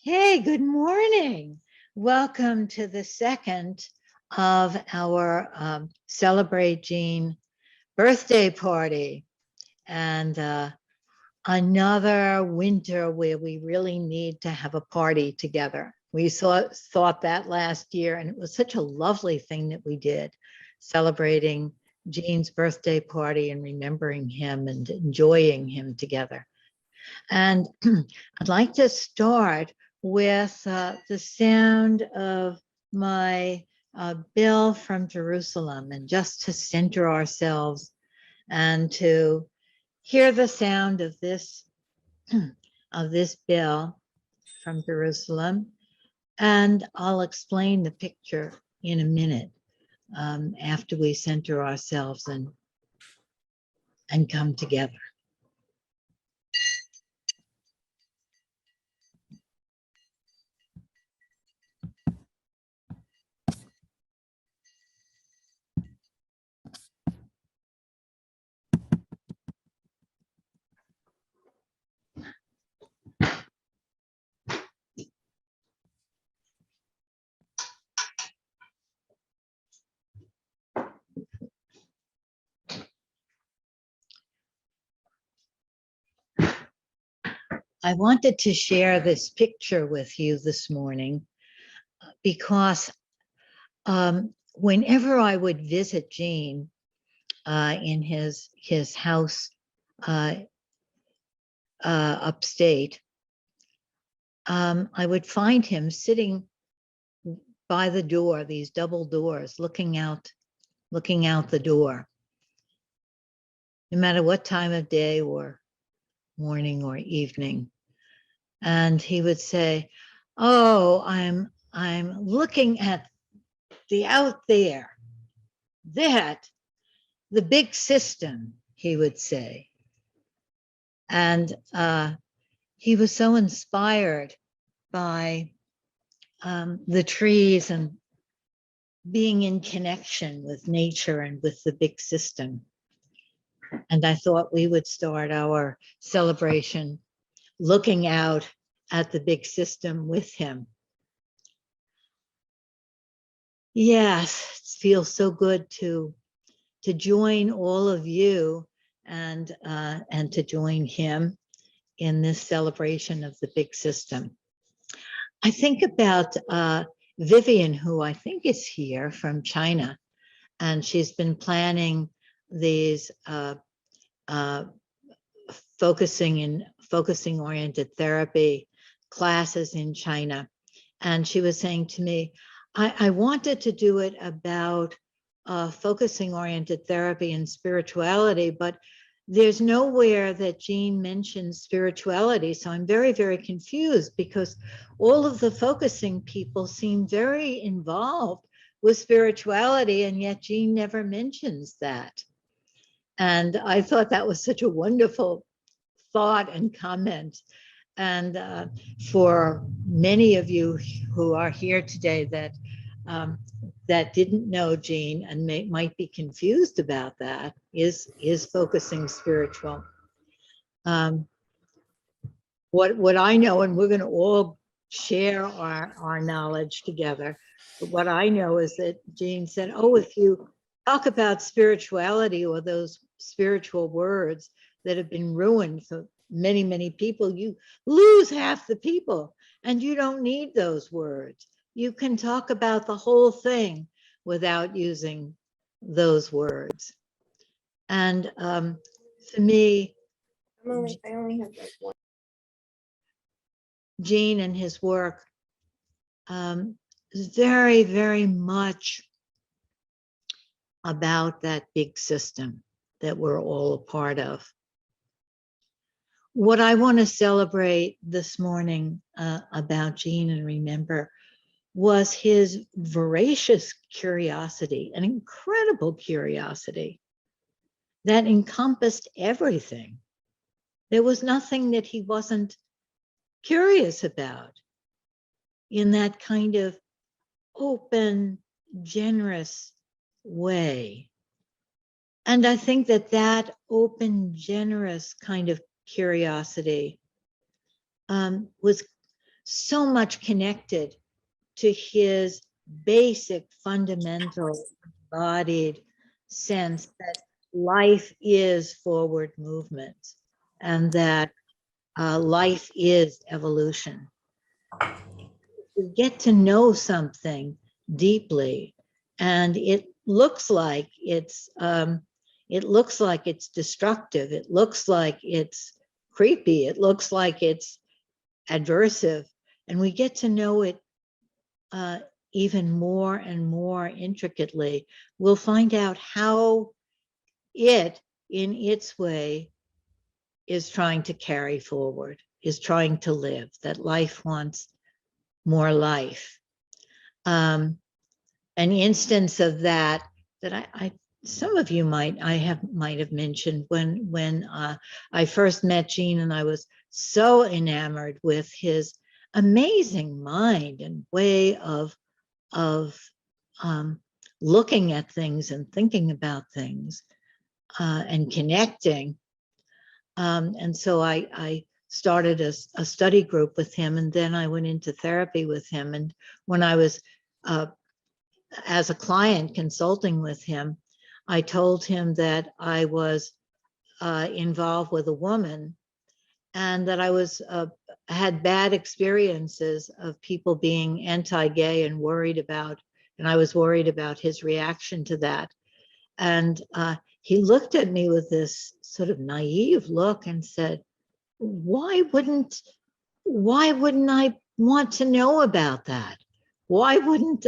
Hey, good morning. Welcome to the second of our Celebrate Jean birthday party. And another winter where we really need to have a party together. We thought that last year, and it was such a lovely thing that we did, celebrating Jean's birthday party and remembering him and enjoying him together. And I'd like to start with the sound of my bell from Jerusalem, and just to center ourselves and to hear the sound of this bell from Jerusalem. And I'll explain the picture in a minute after we center ourselves and come together. I wanted to share this picture with you this morning because whenever I would visit Jean in his house upstate, I would find him sitting by the door, these double doors, looking out the door, no matter what time of day or morning or evening. And he would say, "Oh, I'm looking at the out there, that the big system," he would say. And he was so inspired by the trees and being in connection with nature and with the big system. And I thought we would start our celebration looking out at the big system with him. Yes, it feels so good to join all of you and to join him in this celebration of the big system. I think about Vivian, who I think is here from China, and she's been planning these focusing oriented therapy classes in China. And she was saying to me, I wanted to do it about focusing oriented therapy and spirituality, but there's nowhere that Jean mentions spirituality. So I'm very, very confused, because all of the focusing people seem very involved with spirituality, and yet Jean never mentions that. And I thought that was such a wonderful thought and comment. And for many of you who are here today that didn't know Jean and might be confused about that, is focusing spiritual. What I know, and we're going to all share our knowledge together, but what I know is that Jean said, "Oh, if you talk about spirituality or those spiritual words that have been ruined for many, many people, you lose half the people, and you don't need those words. You can talk about the whole thing without using those words." And for me, I only have like one. Jean and his work is very, very much about that big system that we're all a part of. What I want to celebrate this morning about Jean and remember was his voracious curiosity, an incredible curiosity that encompassed everything. There was nothing that he wasn't curious about, in that kind of open, generous way. And I think that open, generous kind of curiosity was so much connected to his basic, fundamental, embodied sense that life is forward movement and that life is evolution. We get to know something deeply, and it looks like it's destructive. It looks like it's creepy. It looks like it's adversive, and we get to know it even more and more intricately. We'll find out how it, in its way, is trying to carry forward, is trying to live, that life wants more life. An instance of that I some of you might have mentioned when I first met Gene, and I was so enamored with his amazing mind and way of looking at things and thinking about things and connecting. And so I started a study group with him, and then I went into therapy with him. And when I was as a client consulting with him, I told him that I was involved with a woman, and that I was had bad experiences of people being anti-gay and I was worried about his reaction to that. And he looked at me with this sort of naive look and said, why wouldn't I want to know about that? Why wouldn't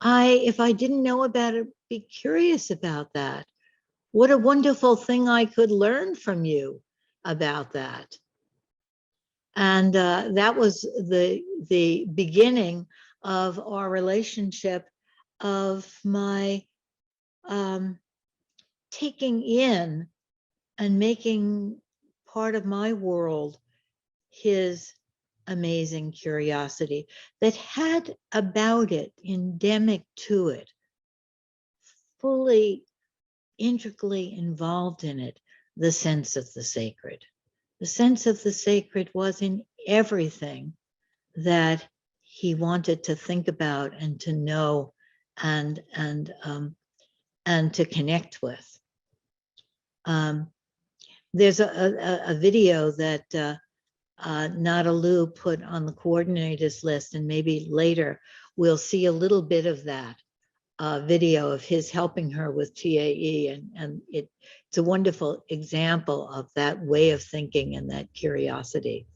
I, if I didn't know about it, be curious about that? What a wonderful thing I could learn from you about that. And that was the beginning of our relationship, of my taking in and making part of my world his amazing curiosity that had about it, endemic to it, fully, intricately involved in it, the sense of the sacred. The sense of the sacred was in everything that he wanted to think about and to know and to connect with. There's a video that Nadalu put on the coordinators list, and maybe later we'll see a little bit of that video of his helping her with TAE, and it's a wonderful example of that way of thinking and that curiosity.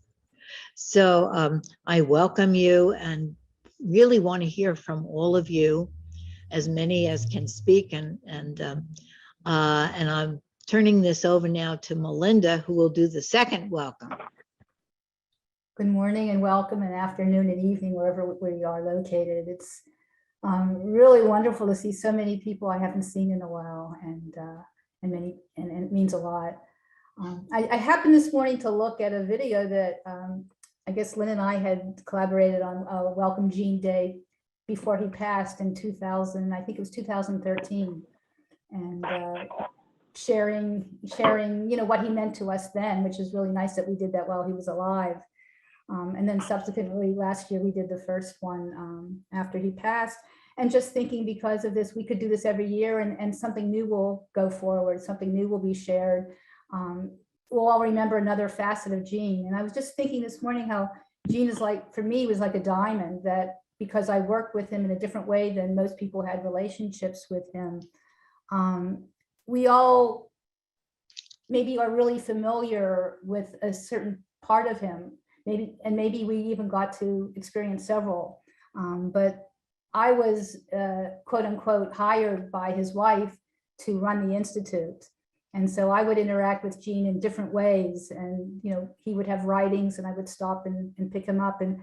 So I welcome you and really want to hear from all of you, as many as can speak, and I'm turning this over now to Melinda, who will do the second welcome. Good morning and welcome, and afternoon and evening, wherever we are located. It's really wonderful to see so many people I haven't seen in a while, and it means a lot. I happened this morning to look at a video that I guess Lynn and I had collaborated on Welcome Gene Day before he passed in 2000, I think it was 2013, and sharing, you know, what he meant to us then, which is really nice that we did that while he was alive. And then subsequently last year, we did the first one after he passed. And just thinking, because of this, we could do this every year, and something new will go forward, something new will be shared. We'll all remember another facet of Gene. And I was just thinking this morning how Gene is like, for me, was like a diamond, that because I worked with him in a different way than most people had relationships with him. We all maybe are really familiar with a certain part of him. Maybe we even got to experience several, but I was quote unquote hired by his wife to run the Institute. And so I would interact with Gene in different ways, and you know, he would have writings and I would stop and pick him up, and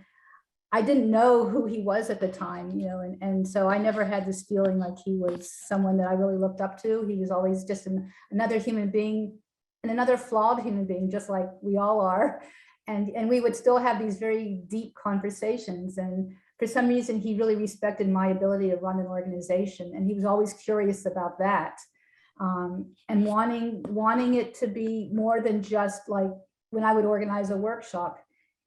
I didn't know who he was at the time, you know, and so I never had this feeling like he was someone that I really looked up to. He was always just another human being, and another flawed human being, just like we all are. And we would still have these very deep conversations. And for some reason, he really respected my ability to run an organization. And he was always curious about that. And wanting it to be more than just like when I would organize a workshop.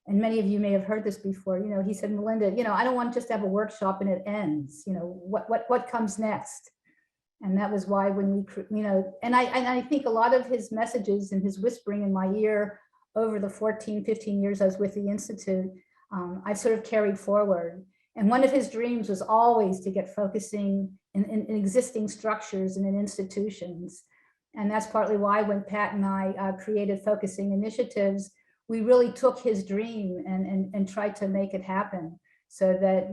and many of you may have heard this before, he said, Melinda, I don't want just to have a workshop and it ends, what comes next? And that was why when we, and I think a lot of his messages and his whispering in my ear over the 14, 15 years I was with the Institute, I've sort of carried forward. And one of his dreams was always to get focusing in existing structures and in institutions. And that's partly why when Pat and I created focusing initiatives, we really took his dream and tried to make it happen. So that,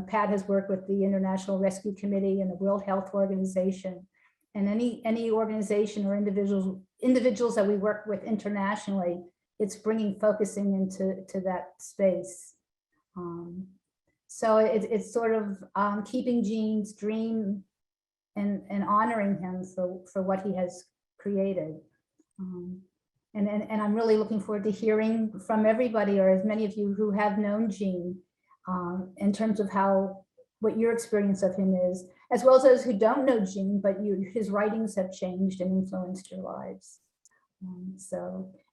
Pat has worked with the International Rescue Committee and the World Health Organization, and any organization or individuals that we work with internationally, it's bringing focusing into that space. So it's sort of keeping Gene's dream and honoring him for what he has created. And I'm really looking forward to hearing from everybody, or as many of you who have known Gene, in terms of what your experience of him is, as well as those who don't know Gene, but his writings have changed and influenced your lives.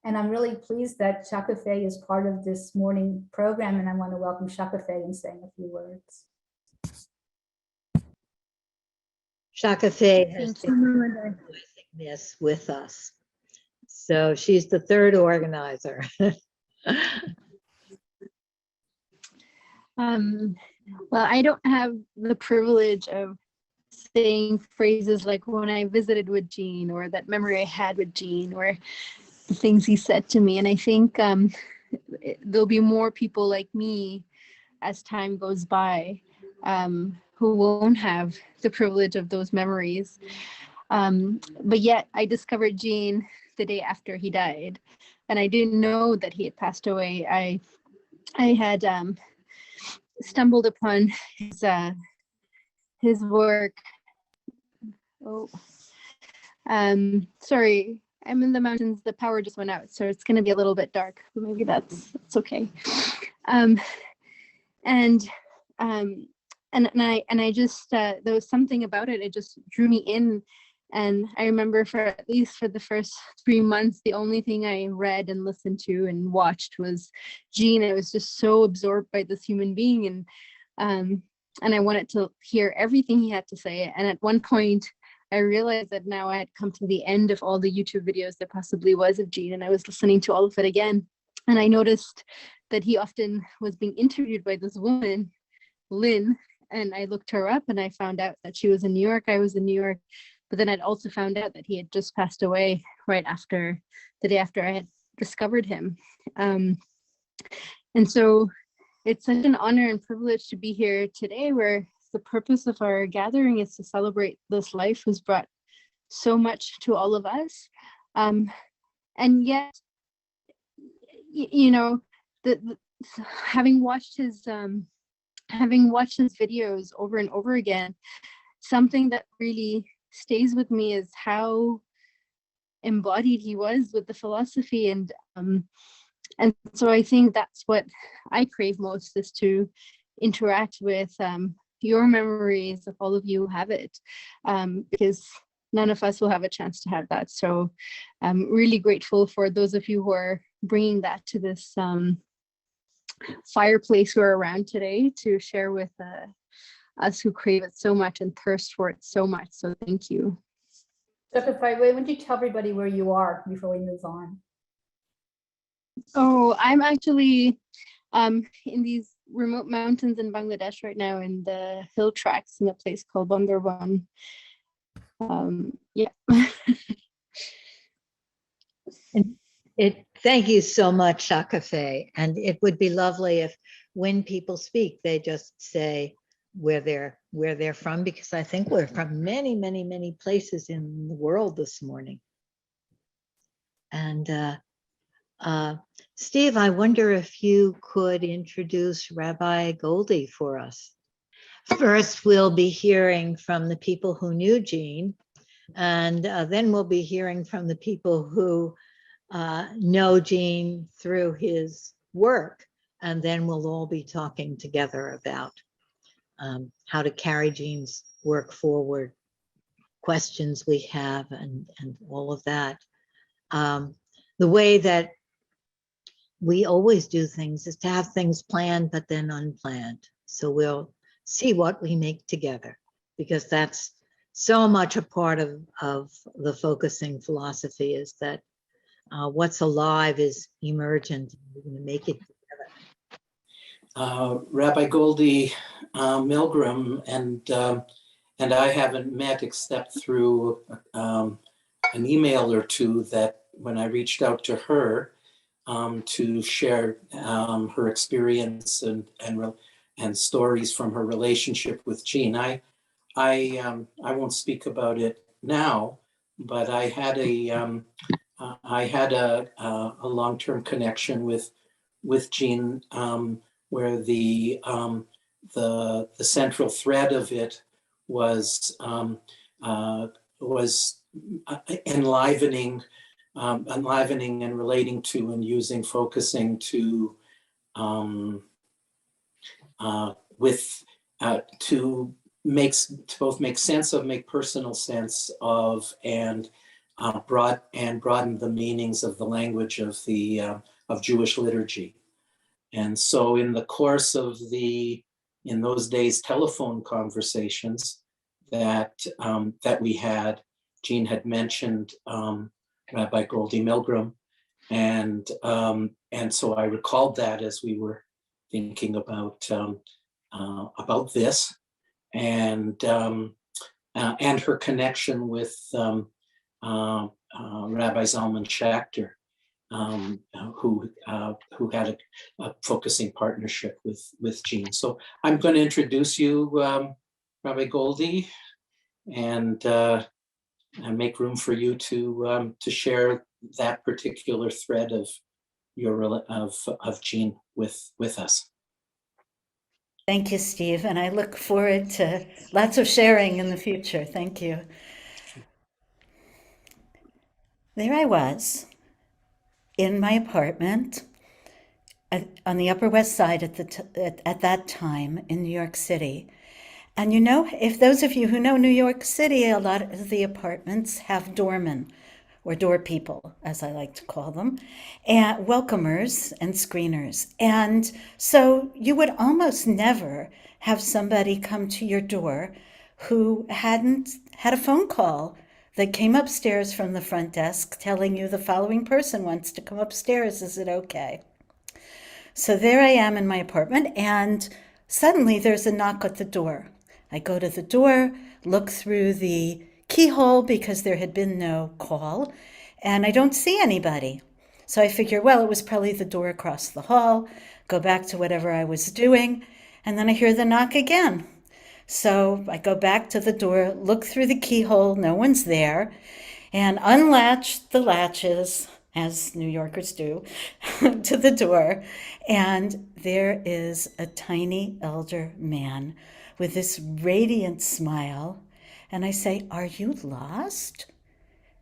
And I'm really pleased that Shaka Faye is part of this morning program, and I want to welcome Shaka Faye and saying a few words. Shaka Faye has Thank you, Melinda. been this with us. So she's the third organizer. Well, I don't have the privilege of saying phrases like when I visited with Gene, or that memory I had with Gene, or the things he said to me. And I think there'll be more people like me as time goes by who won't have the privilege of those memories. But yet I discovered Gene the day after he died, and I didn't know that he had passed away. I had stumbled upon his work. Oh, sorry, I'm in the mountains. The power just went out, so it's going to be a little bit dark. Maybe that's okay. And I just there was something about it. It just drew me in. And I remember at least for the first 3 months, the only thing I read and listened to and watched was Gene. I was just so absorbed by this human being, and I wanted to hear everything he had to say. And at one point, I realized that now I had come to the end of all the YouTube videos there possibly was of Gene, and I was listening to all of it again. And I noticed that he often was being interviewed by this woman, Lynn, and I looked her up and I found out that she was in New York. I was in New York. But then I'd also found out that he had just passed away right after, the day after I had discovered him. And so it's such an honor and privilege to be here today, where the purpose of our gathering is to celebrate this life who's brought so much to all of us. And yet, having watched his videos over and over again, something that really stays with me is how embodied he was with the philosophy, and so I think that's what I crave most, is to interact with your memories of all of you who have it, because none of us will have a chance to have that. So I'm really grateful for those of you who are bringing that to this fireplace who are around today to share with us who crave it so much and thirst for it so much. So thank you. Dr. Faye, would you tell everybody where you are before we move on? Oh, I'm actually in these remote mountains in Bangladesh right now, in the hill tracks in a place called Bandarban. Yeah. Thank you so much, Shaka Faye. And it would be lovely if when people speak, they just say where they're from, because I think we're from many, many, many places in the world this morning. And Steve, I wonder if you could introduce Rabbi Goldie for us. First, we'll be hearing from the people who knew Gene, and then we'll be hearing from the people who know Gene through his work, and then we'll all be talking together about how to carry Gene's work forward, questions we have, and all of that. The way that we always do things is to have things planned, but then unplanned. So we'll see what we make together, because that's so much a part of the focusing philosophy, is that what's alive is emergent. We're going to make it together. Rabbi Goldie Milgram and I haven't met except through an email or two that when I reached out to her to share her experience and stories from her relationship with Jean. I won't speak about it now, but I had a long-term connection with Jean, where the central thread of it was enlivening and relating to and using focusing to to both make sense of, make personal sense of, and broaden the meanings of the language of Jewish liturgy. And so in the course of in those days, telephone conversations that we had, Jean had mentioned Rabbi Goldie Milgram, and so I recalled that as we were thinking about this, and her connection with Rabbi Zalman Schachter, who had a focusing partnership with Jean. So I'm going to introduce you, Rabbi Goldie, and make room for you to share that particular thread of Jean with us. Thank you, Steve, and I look forward to lots of sharing in the future. Thank you. There I was in my apartment on the Upper West Side at that time in New York City. And you know, if those of you who know New York City, a lot of the apartments have doormen, or door people, as I like to call them, and welcomers and screeners. And so you would almost never have somebody come to your door who hadn't had a phone call that came upstairs from the front desk telling you the following person wants to come upstairs. Is it okay? So there I am in my apartment, and suddenly there's a knock at the door. I go to the door, look through the keyhole because there had been no call, and I don't see anybody. So I figure, well, it was probably the door across the hall, go back to whatever I was doing, and then I hear the knock again. So I go back to the door, look through the keyhole, no one's there, and unlatch the latches, as New Yorkers do, to the door, and there is a tiny elder man with this radiant smile. And I say, "Are you lost?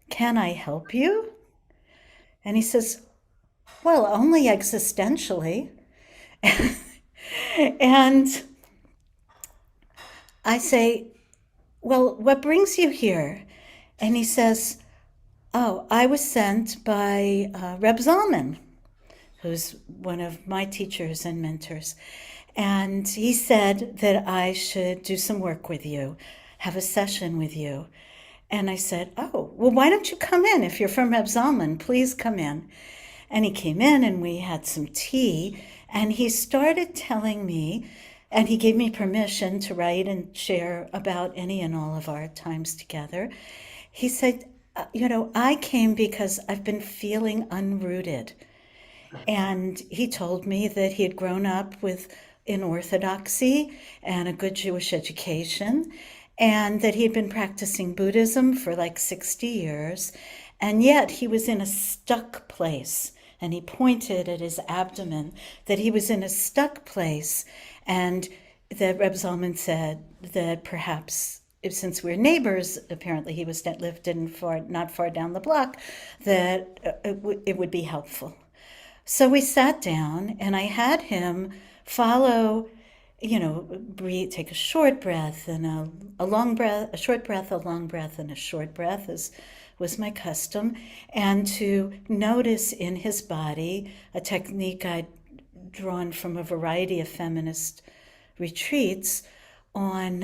Can I help you?" And he says, "Well, only existentially." And I say, "Well, what brings you here?" And he says, "Oh, I was sent by Reb Zalman, who's one of my teachers and mentors. And he said that I should do some work with you, have a session with you." And I said, "Oh, well, why don't you come in? If you're from Reb Zalman, please come in." And he came in and we had some tea, and he started telling me, and he gave me permission to write and share about any and all of our times together. He said, "You know, I came because I've been feeling unrooted." And he told me that he had grown up in Orthodoxy and a good Jewish education, and that he had been practicing Buddhism for like 60 years, and yet he was in a stuck place. And he pointed at his abdomen, that he was in a stuck place, and that Reb Zalman said that perhaps, since we're neighbors, apparently he lived not far down the block, that it would be helpful. So we sat down, and I had him follow, breathe, take a short breath and a long breath, a short breath, a long breath, and a short breath, as was my custom, and to notice in his body a technique I'd drawn from a variety of feminist retreats on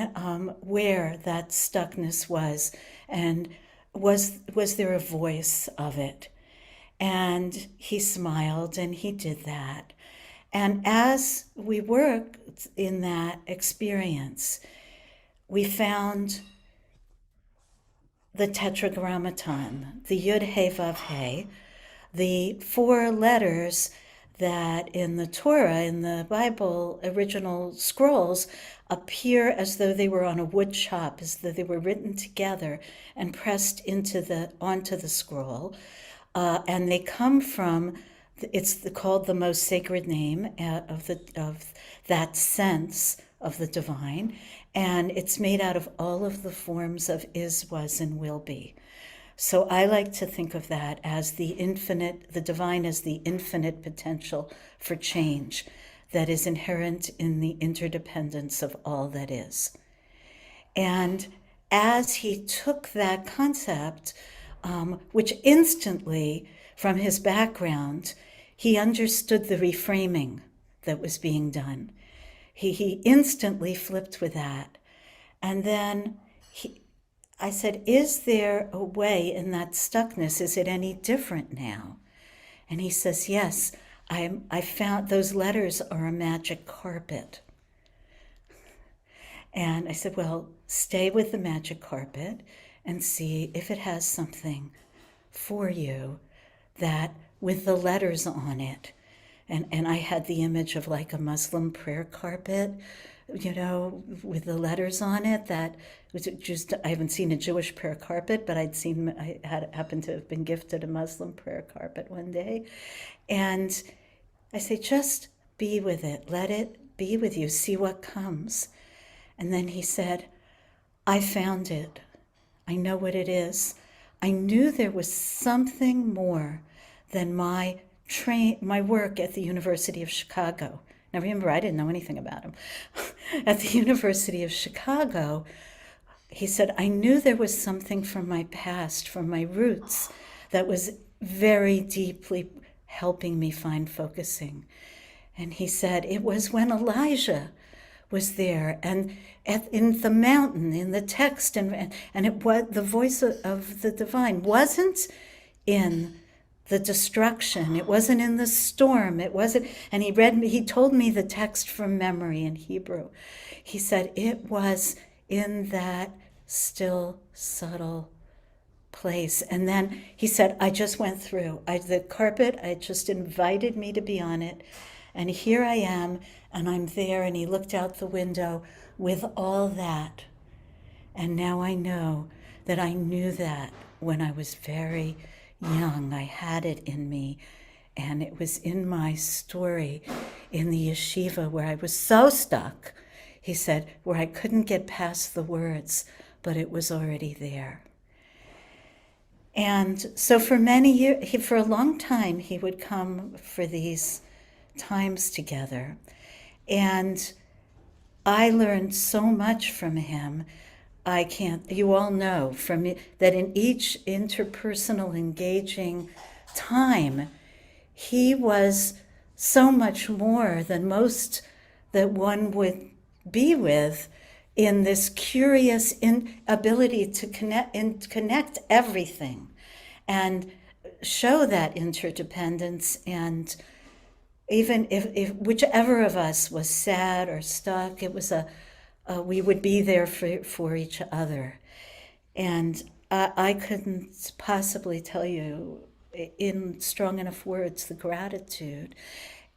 where that stuckness was, and was there a voice of it. And he smiled and he did that. And as we worked in that experience, we found the Tetragrammaton, the Yud He Vav He, the 4 letters that in the Torah, in the Bible original scrolls, appear as though they were on a wood chop, as though they were written together and pressed onto the scroll. And they come from, it's called the most sacred name of that sense of the divine, and it's made out of all of the forms of is, was, and will be. So I like to think of that as the infinite, the divine as the infinite potential for change that is inherent in the interdependence of all that is. And as he took that concept, which instantly, from his background, he understood the reframing that was being done. He instantly flipped with that. And then I said, is there a way in that stuckness? Is it any different now? And he says, yes, I found those letters are a magic carpet. And I said, well, stay with the magic carpet and see if it has something for you that with the letters on it. And I had the image of like a Muslim prayer carpet, with the letters on it. That was just, I haven't seen a Jewish prayer carpet, but I happened to have been gifted a Muslim prayer carpet one day. And I say, just be with it. Let it be with you. See what comes. And then he said, I found it. I know what it is. I knew there was something more than my work at the University of Chicago. Now remember, I didn't know anything about him. At the University of Chicago, he said, I knew there was something from my past, from my roots, that was very deeply helping me find focusing. And he said, it was when Elijah was there, and in the mountain, in the text, and it was the voice of the divine wasn't in the destruction. It wasn't in the storm. It wasn't, and he told me the text from memory in Hebrew. He said it was in that still, subtle place. And then he said, I just went through. The carpet, I just invited me to be on it. And here I am, and I'm there. And he looked out the window with all that. And now I know that I knew that when I was very young. I had it in me, and it was in my story in the yeshiva where I was so stuck, he said, where I couldn't get past the words, but it was already there. And so for many years, for a long time, he would come for these times together. And I learned so much from him. You all know from that in each interpersonal engaging time, he was so much more than most that one would be with in this curious ability to connect everything and show that interdependence. And even if whichever of us was sad or stuck, it was we would be there for each other. And I couldn't possibly tell you in strong enough words the gratitude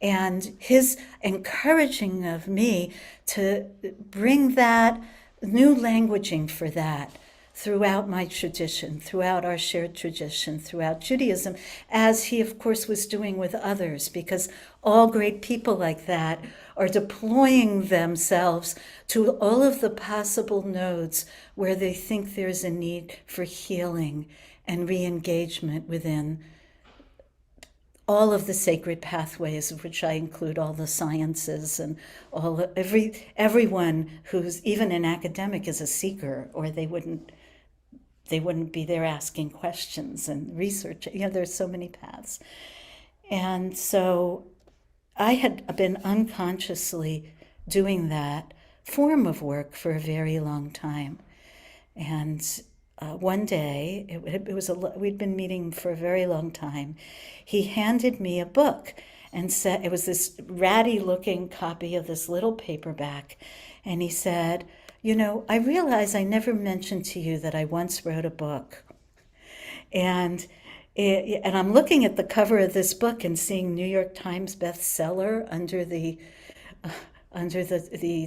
and his encouraging of me to bring that new languaging for that throughout my tradition, throughout our shared tradition, throughout Judaism, as he, of course, was doing with others, because all great people like that are deploying themselves to all of the possible nodes where they think there's a need for healing and re-engagement within all of the sacred pathways, of which I include all the sciences and everyone who's even an academic is a seeker, or they wouldn't they wouldn't be there asking questions and research. There's so many paths. And so I had been unconsciously doing that form of work for a very long time. And one day, we'd been meeting for a very long time. He handed me a book and said, it was this ratty looking copy of this little paperback. And he said, I realize I never mentioned to you that I once wrote a book. And I'm looking at the cover of this book and seeing New York Times bestseller under the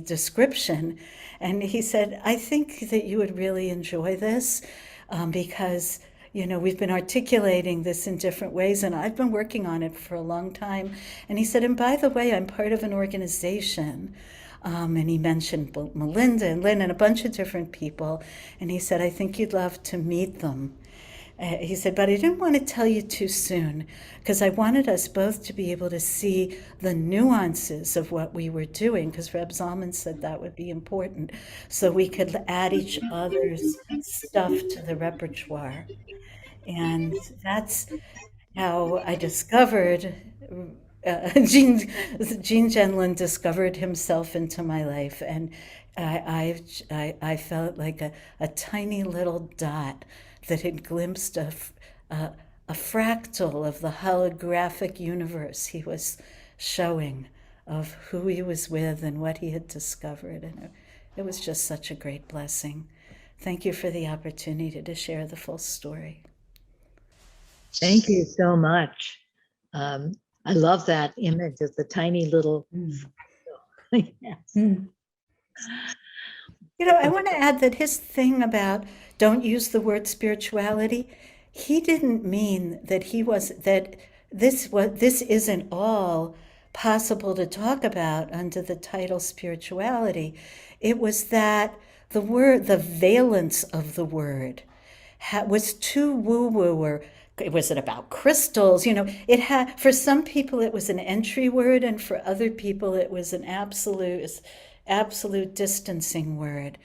description. And he said, I think that you would really enjoy this because, we've been articulating this in different ways and I've been working on it for a long time. And he said, and by the way, I'm part of an organization. And he mentioned Melinda and Lynn and a bunch of different people. And he said, I think you'd love to meet them. He said, but I didn't want to tell you too soon because I wanted us both to be able to see the nuances of what we were doing, because Reb Zalman said that would be important, so we could add each other's stuff to the repertoire. And that's how I discovered, Gene Genlin discovered himself into my life. And I felt like a tiny little dot that had glimpsed a fractal of the holographic universe he was showing of who he was with and what he had discovered. And it was just such a great blessing. Thank you for the opportunity to share the full story. Thank you so much. I love that image of the tiny little. Yes. I want to add that his thing about don't use the word spirituality, he didn't mean that this isn't all possible to talk about under the title spirituality. It was that the valence of the word was too woo-woo, or was it about crystals? For some people it was an entry word, and for other people it was an absolute distancing word.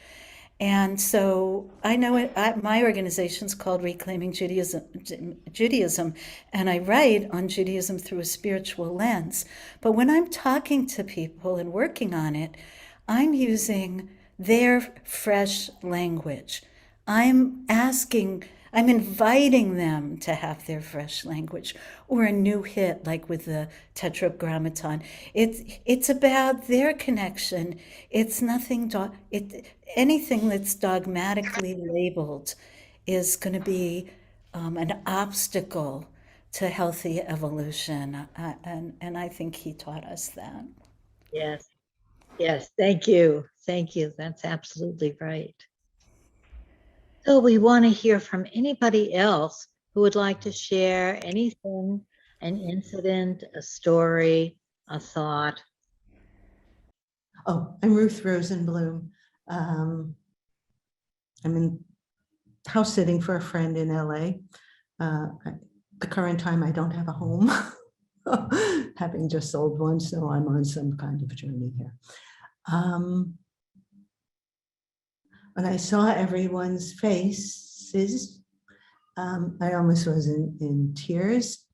And so I know my organization's called Reclaiming Judaism, and I write on Judaism through a spiritual lens. But when I'm talking to people and working on it, I'm using their fresh language. I'm inviting them to have their fresh language, or a new hit like with the Tetragrammaton. It's about their connection. It's nothing. Anything that's dogmatically labeled is going to be an obstacle to healthy evolution, and I think he taught us that. Yes. Yes. Thank you. Thank you. That's absolutely right. So we want to hear from anybody else who would like to share anything, an incident, a story, a thought. Oh, I'm Ruth Rosenblum. I'm in house sitting for a friend in LA. At the current time, I don't have a home, having just sold one, so I'm on some kind of journey here. When I saw everyone's faces, I almost was in tears.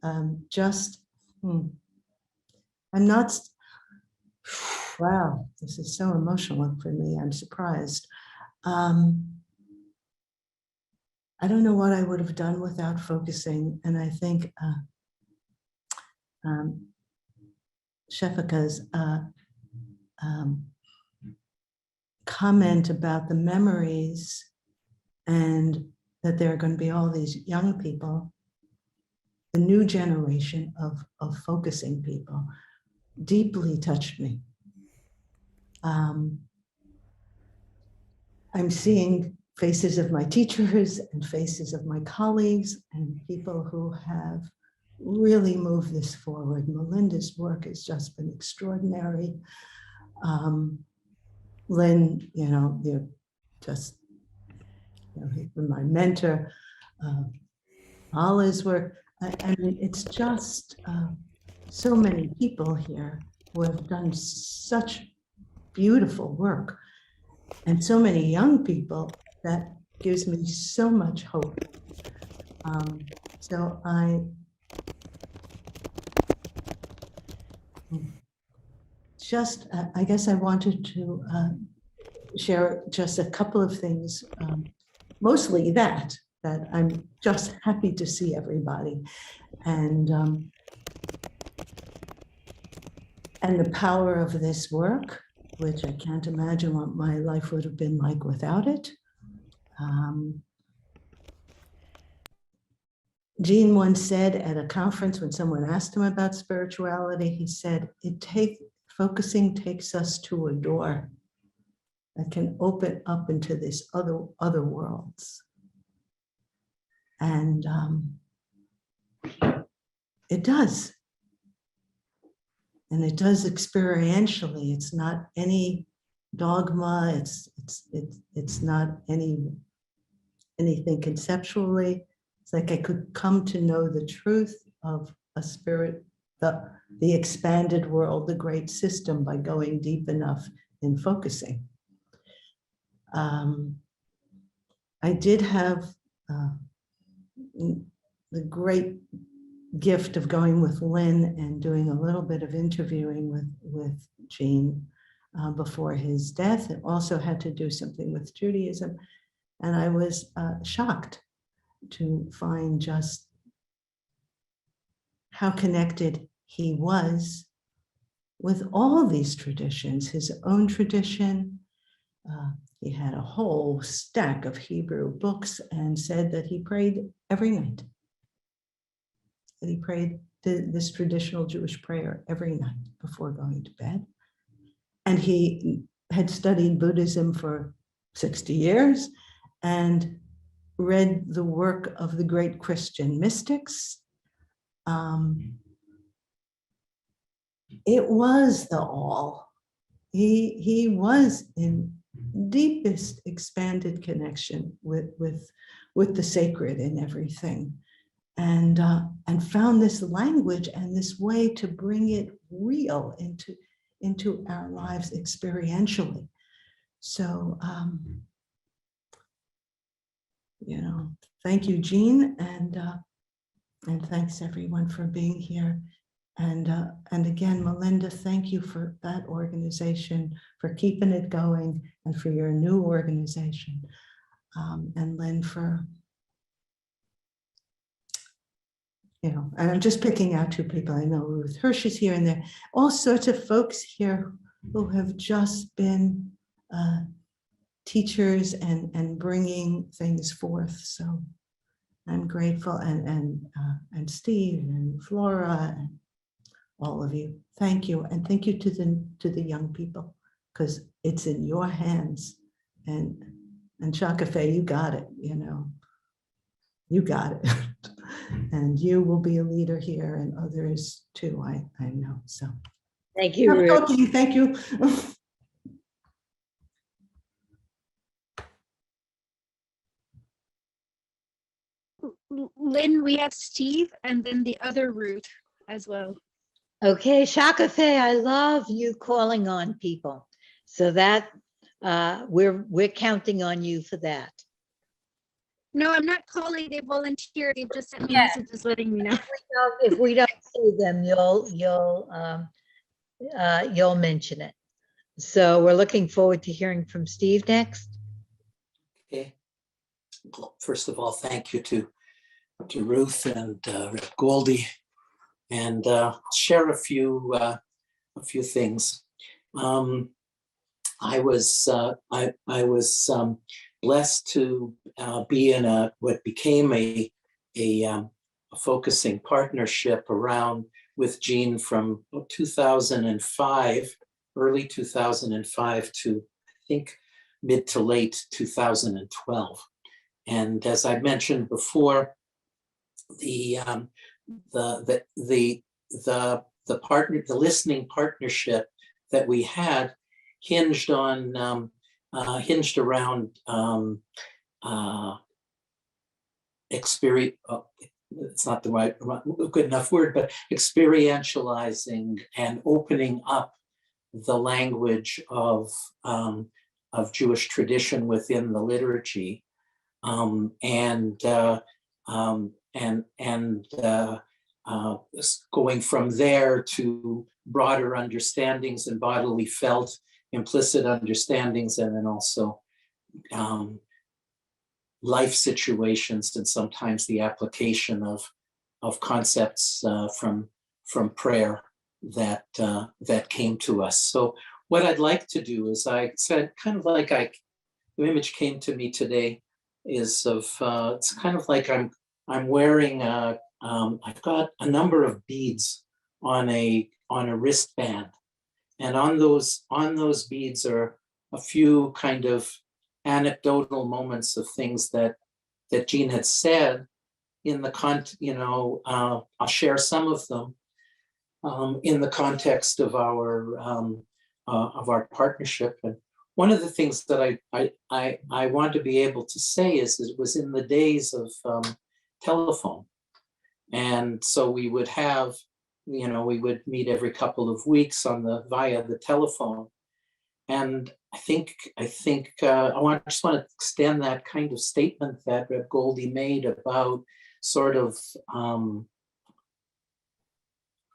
I'm not, wow, this is so emotional for me, I'm surprised. I don't know what I would have done without focusing, and I think Shefika's comment about the memories and that there are going to be all these young people, the new generation of focusing people, deeply touched me. I'm seeing faces of my teachers and faces of my colleagues and people who have really moved this forward. Melinda's work has just been extraordinary. Lynn, you're just, he's been my mentor. Allah's work. I mean, it's just so many people here who have done such beautiful work, and so many young people that gives me so much hope. So I guess I wanted to share just a couple of things, mostly that I'm just happy to see everybody, and the power of this work, which I can't imagine what my life would have been like without it. Gene once said at a conference when someone asked him about spirituality, he said, focusing takes us to a door that can open up into this other worlds. And it does. And it does experientially. It's not any dogma. It's not anything conceptually. It's like I could come to know the truth of a spirit, the expanded world, the great system, by going deep enough in focusing. I did have the great gift of going with Lynn and doing a little bit of interviewing with Gene before his death. It also had to do something with Judaism. And I was shocked to find just how connected he was with all these traditions, his own tradition. He had a whole stack of Hebrew books and said that he prayed every night. That he prayed this traditional Jewish prayer every night before going to bed. And he had studied Buddhism for 60 years and read the work of the great Christian mystics. It was the all. He was in deepest expanded connection with the sacred in everything, and found this language and this way to bring it real into our lives experientially. So thank you, Gene, and thanks everyone for being here. And again, Melinda, thank you for that organization, for keeping it going, and for your new organization. And Lynn for, and I'm just picking out two people. I know Ruth Hirsch is here, and there are all sorts of folks here who have just been teachers and bringing things forth. So I'm grateful, and Steve and Flora and all of you. Thank you. And thank you to the young people, because it's in your hands. And Shaka Faye, you got it, you got it. And you will be a leader here, and others too, I know. So Thank you, Ruth. Okay, thank you. Lynn, we have Steve and then the other Ruth as well. Okay, Shaka Faye, I love you calling on people. So that we're counting on you for that. No, I'm not calling. They volunteered. They just sent me messages letting me know. If we don't see them, you'll mention it. So we're looking forward to hearing from Steve next. Okay. First of all, thank you to Ruth and Rick Goldie, and share a few things. I was blessed to be in what became a focusing partnership with Gene from 2005, early 2005 to I think mid to late 2012. And as I mentioned before, the listening partnership that we had hinged around experience. It's not the right good enough word, but experientializing and opening up the language of Jewish tradition within the liturgy. and going from there to broader understandings and bodily felt implicit understandings, and then also life situations, and sometimes the application of concepts from prayer that came to us. So what I'd like to do is, I said, kind of like the image came to me today is of it's kind of like I'm wearing I've got a number of beads on a wristband, and on those beads are a few kind of anecdotal moments of things that Jean had said in the I'll share some of them in the context of our partnership. And one of the things that I want to be able to say is it was in the days of telephone, and so we would have, we would meet every couple of weeks via the telephone. And I just want to extend that kind of statement that Reb Goldie made about sort of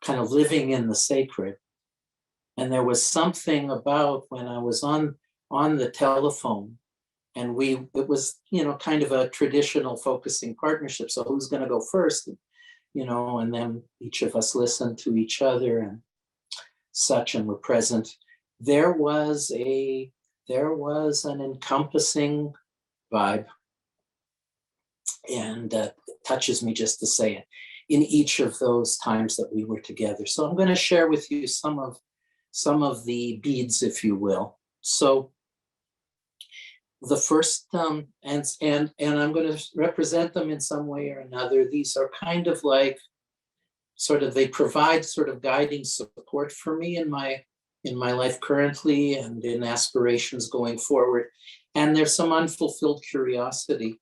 kind of living in the sacred. And there was something about when I was on the telephone, and it was, kind of a traditional focusing partnership. So who's going to go first? And then each of us listened to each other and such, and were present. There was an encompassing vibe, and it touches me just to say it, in each of those times that we were together. So I'm going to share with you some of the beads, if you will. So the first, and I'm going to represent them in some way or another. These are kind of like they provide sort of guiding support for me in my life currently and in aspirations going forward. And there's some unfulfilled curiosity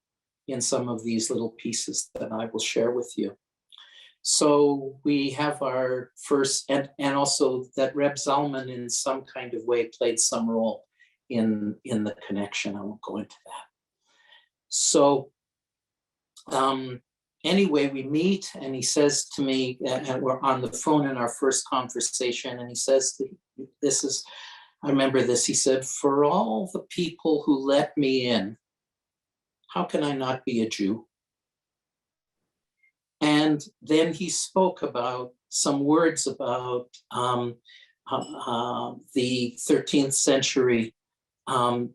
in some of these little pieces that I will share with you. So we have our first, and also that Reb Zalman in some kind of way played some role in the connection. I won't go into that. So anyway, we meet, and he says to me, and we're on the phone in our first conversation, and he says, I remember this, he said, "For all the people who let me in, how can I not be a Jew?" And then he spoke about some words about the 13th century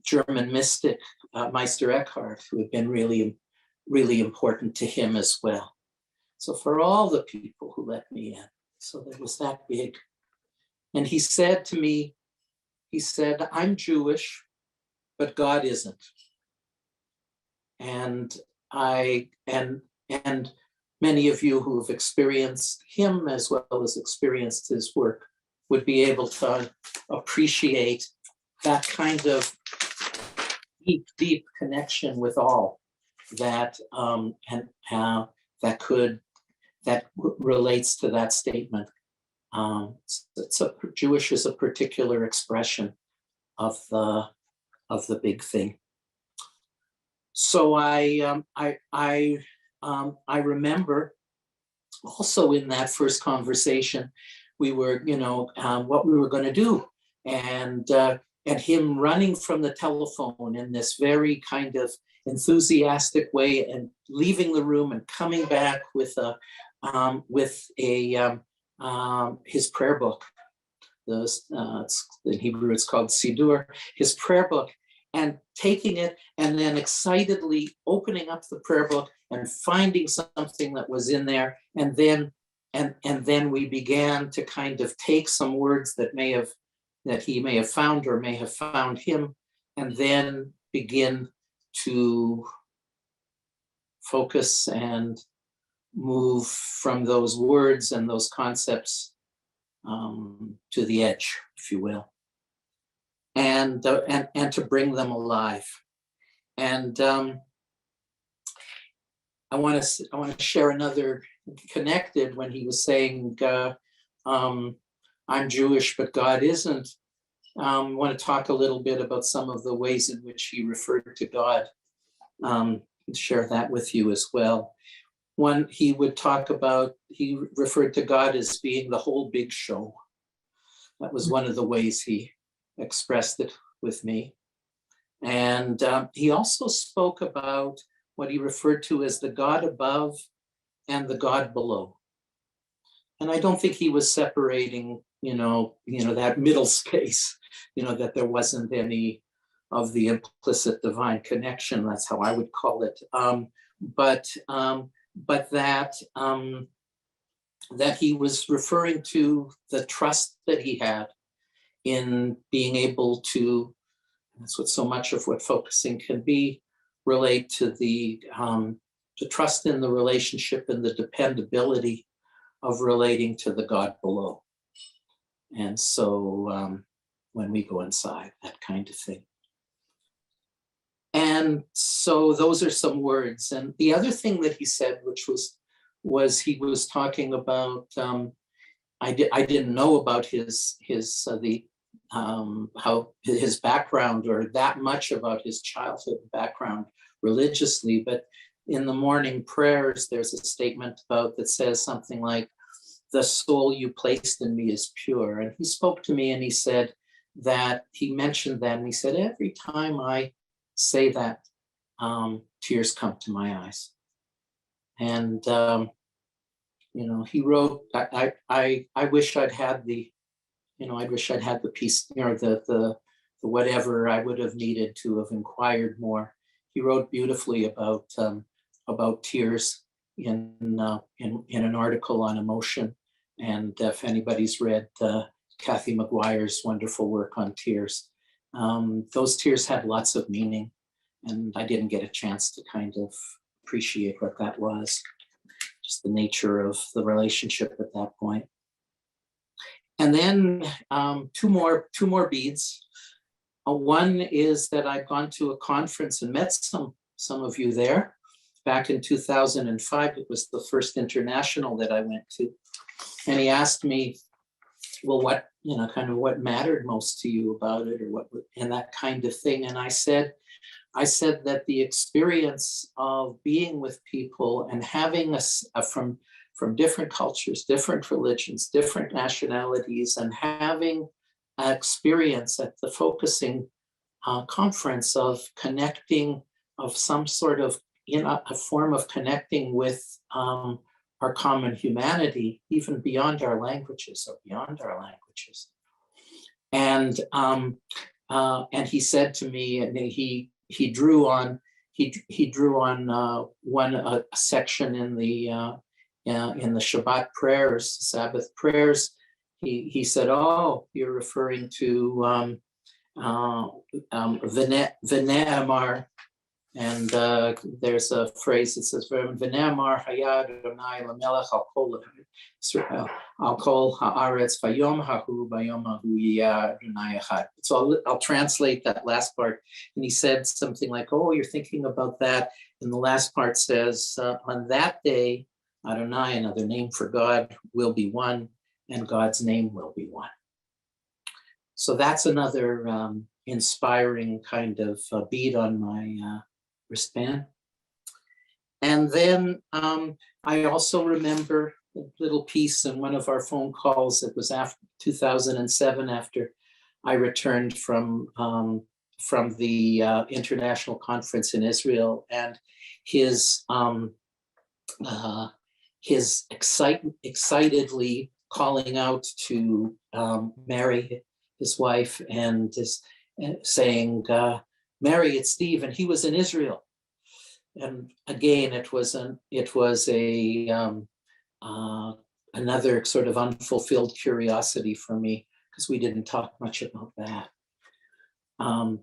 German mystic, Meister Eckhart, who had been really, really important to him as well. So for all the people who let me in. So there was that big. And he said to me, "I'm Jewish, but God isn't." And and many of you who have experienced him as well as experienced his work would be able to appreciate that kind of deep, deep connection with all that that relates to that statement. Jewish is a particular expression of the big thing. So I remember also in that first conversation, we were, what we were going to do, and him running from the telephone in this very kind of enthusiastic way, and leaving the room and coming back with his prayer book. In Hebrew it's called Sidur, his prayer book, and taking it and then excitedly opening up the prayer book and finding something that was in there, and then we began to kind of take some words that he may have found or may have found him, and then begin to focus and move from those words and those concepts to the edge, if you will, and to bring them alive. And I want to share another connected when he was saying, "I'm Jewish, but God isn't." I want to talk a little bit about some of the ways in which he referred to God share that with you as well. One, he referred to God as being the whole big show. That was one of the ways he expressed it with me. And he also spoke about what he referred to as the God above and the God below. And I don't think he was separating, that middle space, that there wasn't any of the implicit divine connection. That's how I would call it. But that he was referring to the trust that he had in being able to, that's what so much of what focusing can be, relate to the trust in the relationship and the dependability of relating to the God below. And so when we go inside, that kind of thing. And so those are some words. And the other thing that he said, which was he was talking about, I didn't know about how his background, or that much about his childhood background religiously, but in the morning prayers, there's a statement that says something like, "The soul you placed in me is pure." And he spoke to me and he said that, he mentioned that, and he said, every time I say that, tears come to my eyes. And he wrote, I wish I'd had the, piece, the whatever I would have needed to have inquired more. He wrote beautifully about tears in an article on emotion. And if anybody's read Kathy McGuire's wonderful work on tears, those tears had lots of meaning, and I didn't get a chance to kind of appreciate what that was, just the nature of the relationship at that point. And then two more beads. One is that I've gone to a conference and met some of you there back in 2005. It was the first international that I went to. And he asked me, well, what mattered most to you about it, or what, and that kind of thing. And I said that the experience of being with people and having from different cultures, different religions, different nationalities, and having an experience at the focusing conference of connecting, of some sort of, a form of connecting with our common humanity, even beyond our languages or beyond our languages. And he said to me, and he drew on one section in the Shabbat prayers, Sabbath prayers. He said, "Oh, you're referring to V'ne'amar," and there's a phrase that says, "V'ne'amar hayad Adonai lamelech al kol Israel al kol haaretz vayom hahu bayom hahu yiyah Adonai echad." So I'll translate that last part. And he said something like, "Oh, you're thinking about that." And the last part says, "On that day, Adonai," another name for God, "will be one, and God's name will be one." So that's another inspiring kind of bead on my wristband. And then I also remember a little piece in one of our phone calls. It was after 2007, after I returned from the international conference in Israel, and his excitedly calling out to Mary, his wife, and saying, "Mary, it's Steve," and he was in Israel. And again, it was another sort of unfulfilled curiosity for me, because we didn't talk much about that, other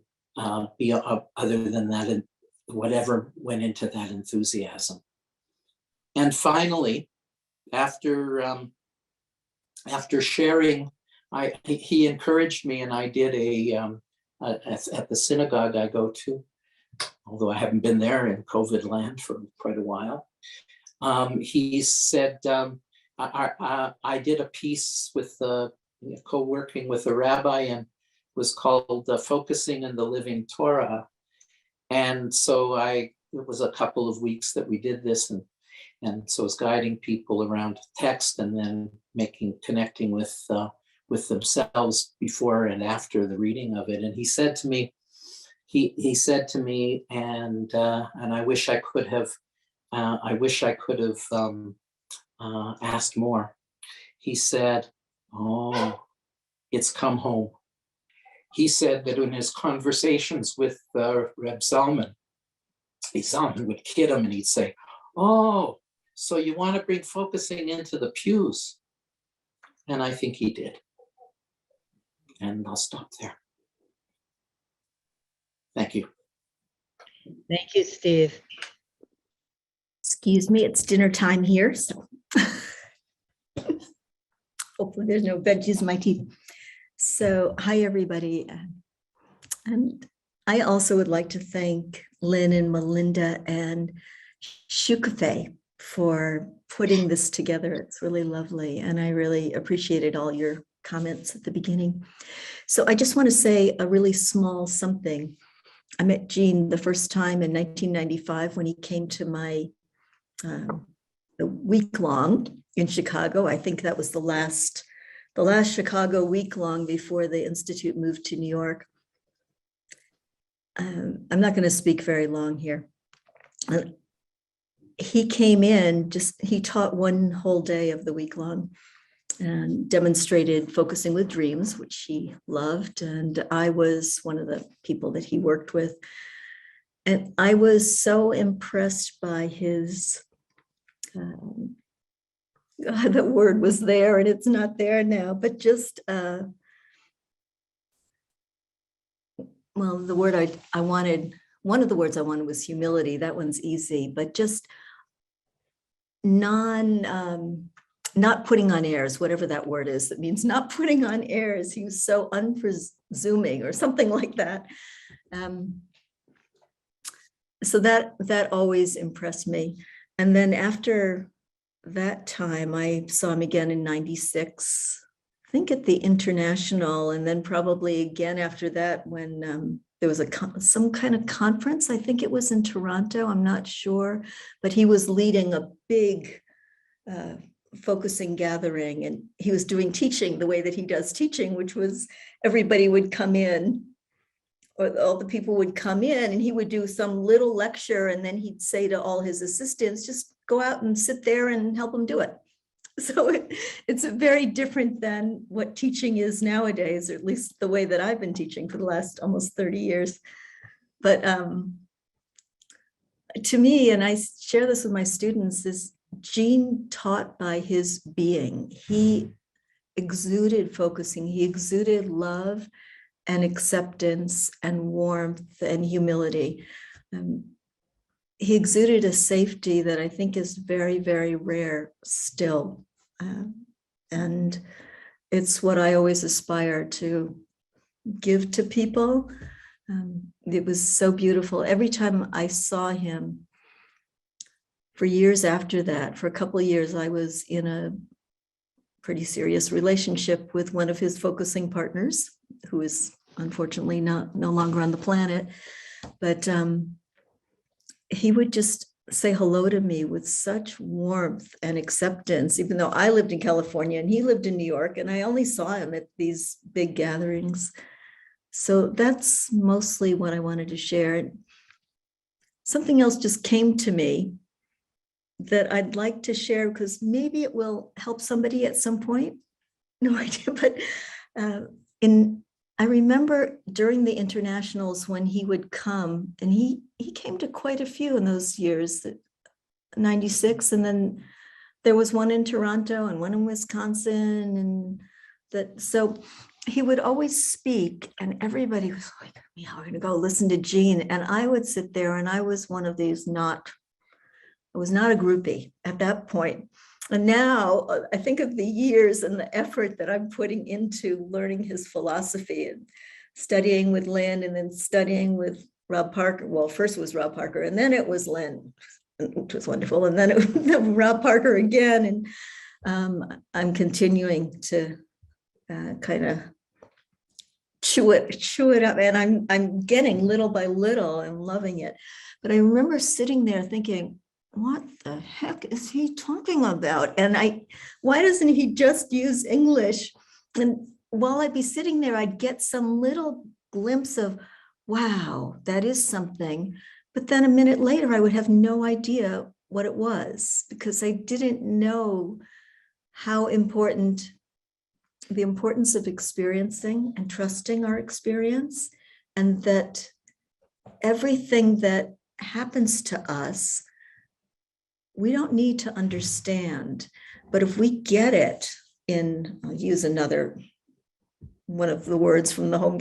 than that, and whatever went into that enthusiasm. And finally, after sharing, he encouraged me, and I did at the synagogue I go to, although I haven't been there in COVID land for quite a while. He said, I did a piece with co-working with a rabbi, and it was called "Focusing in the Living Torah." And so it was a couple of weeks that we did this, and so it's guiding people around text and then connecting with themselves before and after the reading of it. And he said to me, and I wish I could have asked more. He said, "Oh, it's come home." He said that in his conversations with Reb Zalman would kid him and he'd say, "Oh, so you want to bring focusing into the pews?" And I think he did. And I'll stop there. Thank you. Thank you, Steve. Excuse me, it's dinner time here, so hopefully there's no veggies in my teeth. So, hi, everybody. And I also would like to thank Lynn and Melinda and Shukafe for putting this together. It's really lovely, and I really appreciated all your comments at the beginning. So I just want to say a really small something. I met Gene the first time in 1995 when he came to my week-long in Chicago. I think that was the last Chicago week-long before the Institute moved to New York. I'm not going to speak very long here. He came in, he taught one whole day of the week-long and demonstrated focusing with dreams, which he loved. And I was one of the people that he worked with. And I was so impressed by his, the word was there and it's not there now, but just, well, the word I wanted, one of the words I wanted was humility. That one's easy, but just not putting on airs, whatever that word is, that means not putting on airs. He was so unpresuming or something like that. So that always impressed me. And then after that time, I saw him again in '96, I think at the International, and then probably again after that when there was some kind of conference. I think it was in Toronto, I'm not sure, but he was leading a big focusing gathering, and he was doing teaching the way that he does teaching, which was everybody would come in, or all the people would come in, and he would do some little lecture, and then he'd say to all his assistants, just go out and sit there and help them do it. So it's very different than what teaching is nowadays, or at least the way that I've been teaching for the last almost 30 years. But to me, and I share this with my students, is Gene taught by his being. He exuded focusing, he exuded love and acceptance and warmth and humility. He exuded a safety that I think is very, very rare still. And it's what I always aspire to give to people. It was so beautiful. Every time I saw him, for years after that, for a couple of years, I was in a pretty serious relationship with one of his focusing partners, who is unfortunately no longer on the planet. But he would just say hello to me with such warmth and acceptance, even though I lived in California and he lived in New York, and I only saw him at these big gatherings. So that's mostly what I wanted to share. Something else just came to me that I'd like to share, because maybe it will help somebody at some point. No idea, but I remember during the internationals when he would come, and he came to quite a few in those years, 96, and then there was one in Toronto and one in Wisconsin, and so he would always speak, and everybody was like, yeah, we're gonna go listen to Gene. And I would sit there, and I was one of these I was not a groupie at that point. And now I think of the years and the effort that I'm putting into learning his philosophy and studying with Lynn, and then studying with Rob Parker. Well, first it was Rob Parker, and then it was Lynn, which was wonderful. And then it was Rob Parker again. And I'm continuing to kind of chew it up. And I'm getting little by little, I'm loving it. But I remember sitting there thinking, what the heck is he talking about? And why doesn't he just use English? And while I'd be sitting there, I'd get some little glimpse of, wow, that is something. But then a minute later, I would have no idea what it was because I didn't know how important, the importance of experiencing and trusting our experience, and that everything that happens to us, we don't need to understand. But if we get it in, I'll use another one of the words from the home,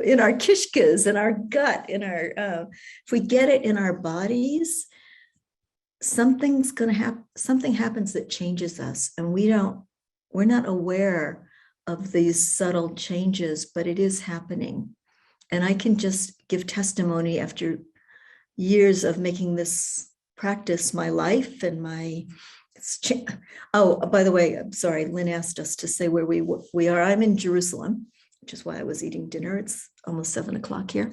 in our kishkas, in our gut, in our, if we get it in our bodies, something's going to happen, something happens that changes us. And we're not aware of these subtle changes, but it is happening. And I can just give testimony after years of making this practice my life and my, oh, by the way, I'm sorry, Lynn asked us to say where we are. I'm in Jerusalem, which is why I was eating dinner. It's almost 7 o'clock here.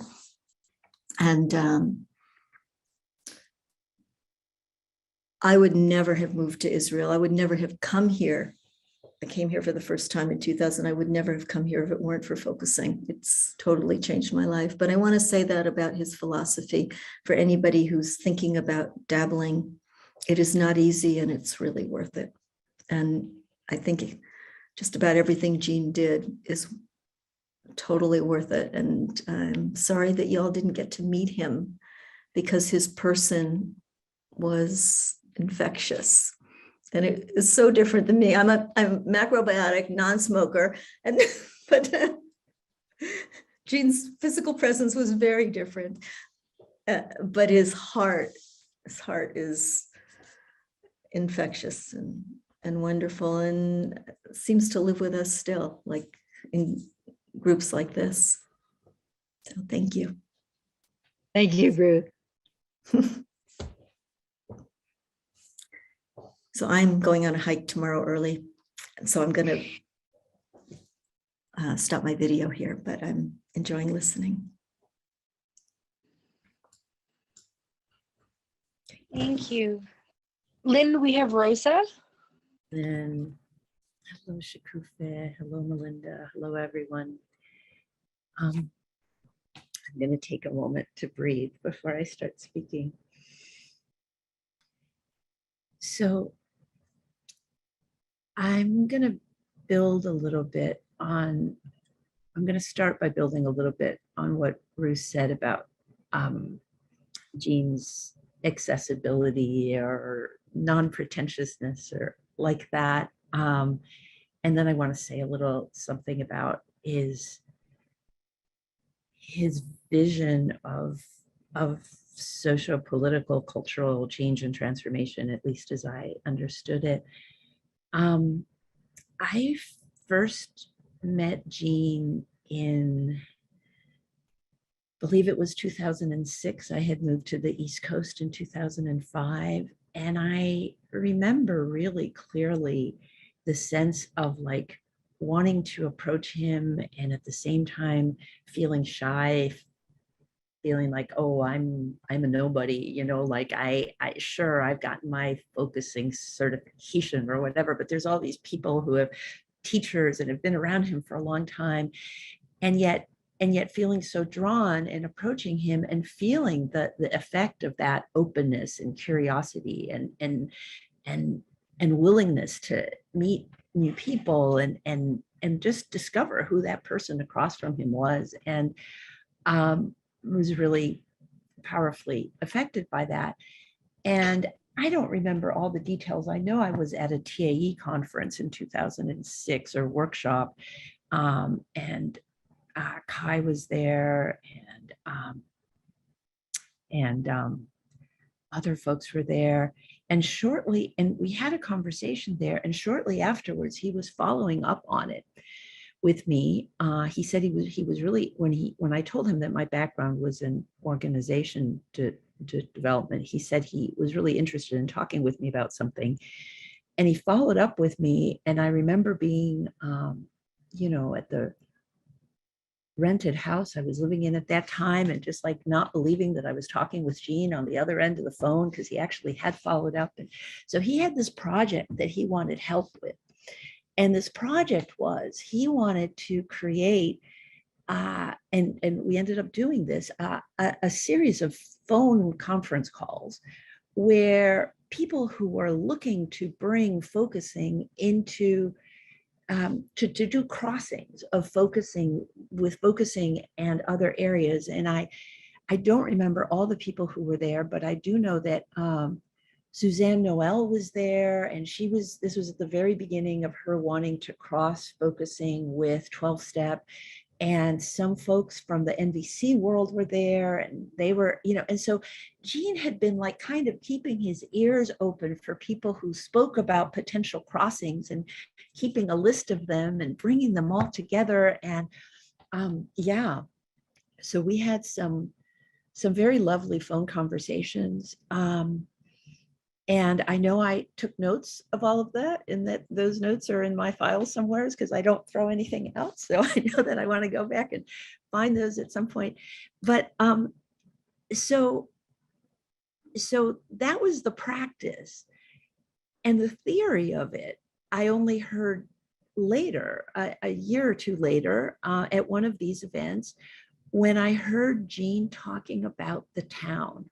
And I would never have moved to Israel. I would never have come here. I came here for the first time in 2000. I would never have come here if it weren't for focusing. It's totally changed my life. But I want to say that about his philosophy for anybody who's thinking about dabbling. It is not easy and it's really worth it. And I think just about everything Jean did is totally worth it. And I'm sorry that y'all didn't get to meet him because his person was infectious. And it is so different than me. I'm macrobiotic, non-smoker, and but Jean's physical presence was very different. But his heart is infectious and wonderful, and seems to live with us still, like in groups like this. So thank you. Thank you, Ruth. So I'm going on a hike tomorrow early. And so I'm going to stop my video here, but I'm enjoying listening. Thank you. Lynn, we have Rosa. Then, hello, Shakufe. Hello, Melinda. Hello, everyone. I'm going to take a moment to breathe before I start speaking. So I'm going to build a little bit on, I'm going to start by building a little bit on what Ruth said about Jean's accessibility or non-pretentiousness or like that. And then I want to say a little something about his vision of socio-political, cultural change and transformation, at least as I understood it. I first met Jean in, I believe it was 2006. I had moved to the East Coast in 2005. And I remember really clearly the sense of like wanting to approach him and at the same time feeling shy, feeling like, oh, I'm a nobody, you know, like I sure I've gotten my focusing certification or whatever, but there's all these people who have teachers and have been around him for a long time. And yet feeling so drawn and approaching him and feeling the effect of that openness and curiosity and willingness to meet new people and just discover who that person across from him was. And was really powerfully affected by that. And I don't remember all the details. I know I was at a TAE conference in 2006 or workshop, and Kai was there, and other folks were there. And we had a conversation there, and shortly afterwards, he was following up on it with me. He said he was really, when I told him that my background was in organization to development, he said he was really interested in talking with me about something. And he followed up with me. And I remember being, you know, at the rented house I was living in at that time, and just like not believing that I was talking with Gene on the other end of the phone, because he actually had followed up. And so he had this project that he wanted help with. And this project was, he wanted to create, and we ended up doing this, a series of phone conference calls where people who were looking to bring focusing into to do crossings of focusing with focusing and other areas. And I don't remember all the people who were there, but I do know that Suzanne Noel was there, and this was at the very beginning of her wanting to cross focusing with 12-step. And some folks from the NVC world were there, and they were, and so Gene had been like kind of keeping his ears open for people who spoke about potential crossings and keeping a list of them and bringing them all together. And yeah, so we had some very lovely phone conversations. And I know I took notes of all of that, and that those notes are in my file somewhere, because I don't throw anything out. So I know that I want to go back and find those at some point. But so that was the practice. And the theory of it, I only heard later, a year or two later, at one of these events, when I heard Gene talking about the town.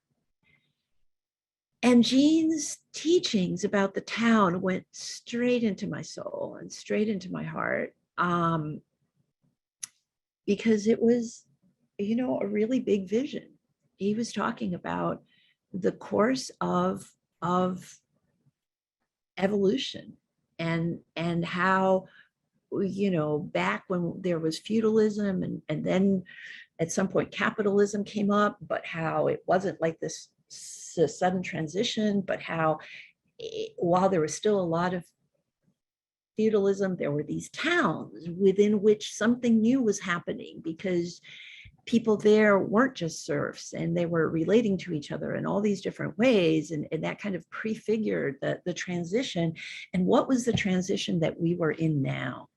And Gene's teachings about the town went straight into my soul and straight into my heart, because it was, a really big vision. He was talking about the course of evolution, and how, back when there was feudalism, and then at some point capitalism came up, but how it wasn't like this sudden transition, but how while there was still a lot of feudalism, there were these towns within which something new was happening, because people there weren't just serfs, and they were relating to each other in all these different ways, and that kind of prefigured the transition. And what was the transition that we were in now,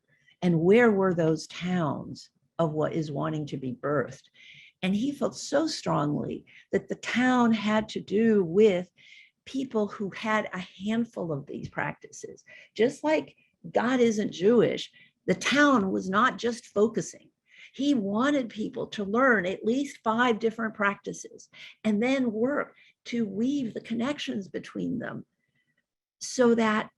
and where were those towns of what is wanting to be birthed? And he felt so strongly that the town had to do with people who had a handful of these practices. Just like God isn't Jewish, the town was not just focusing. He wanted people to learn at least 5 different practices, and then work to weave the connections between them, so that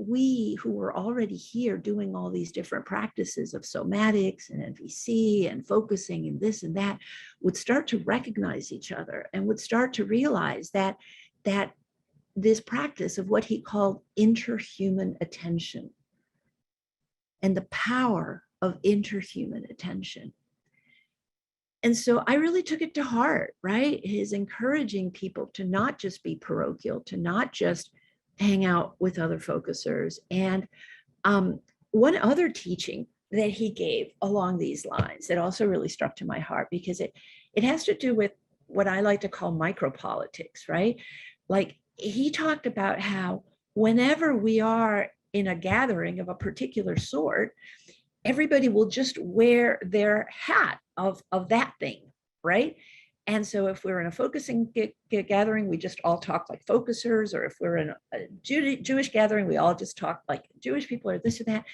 we who were already here doing all these different practices of somatics and NVC and focusing and this and that would start to recognize each other, and would start to realize that this practice of what he called interhuman attention, and the power of interhuman attention. And so I really took it to heart, right? His encouraging people to not just be parochial, to not just hang out with other focusers. And one other teaching that he gave along these lines that also really struck to my heart, because it has to do with what I like to call micropolitics, right? Like, he talked about how whenever we are in a gathering of a particular sort, everybody will just wear their hat of that thing, right? And so if we're in a focusing gathering, we just all talk like focusers, or if we're in a Jewish gathering, we all just talk like Jewish people, or this or that.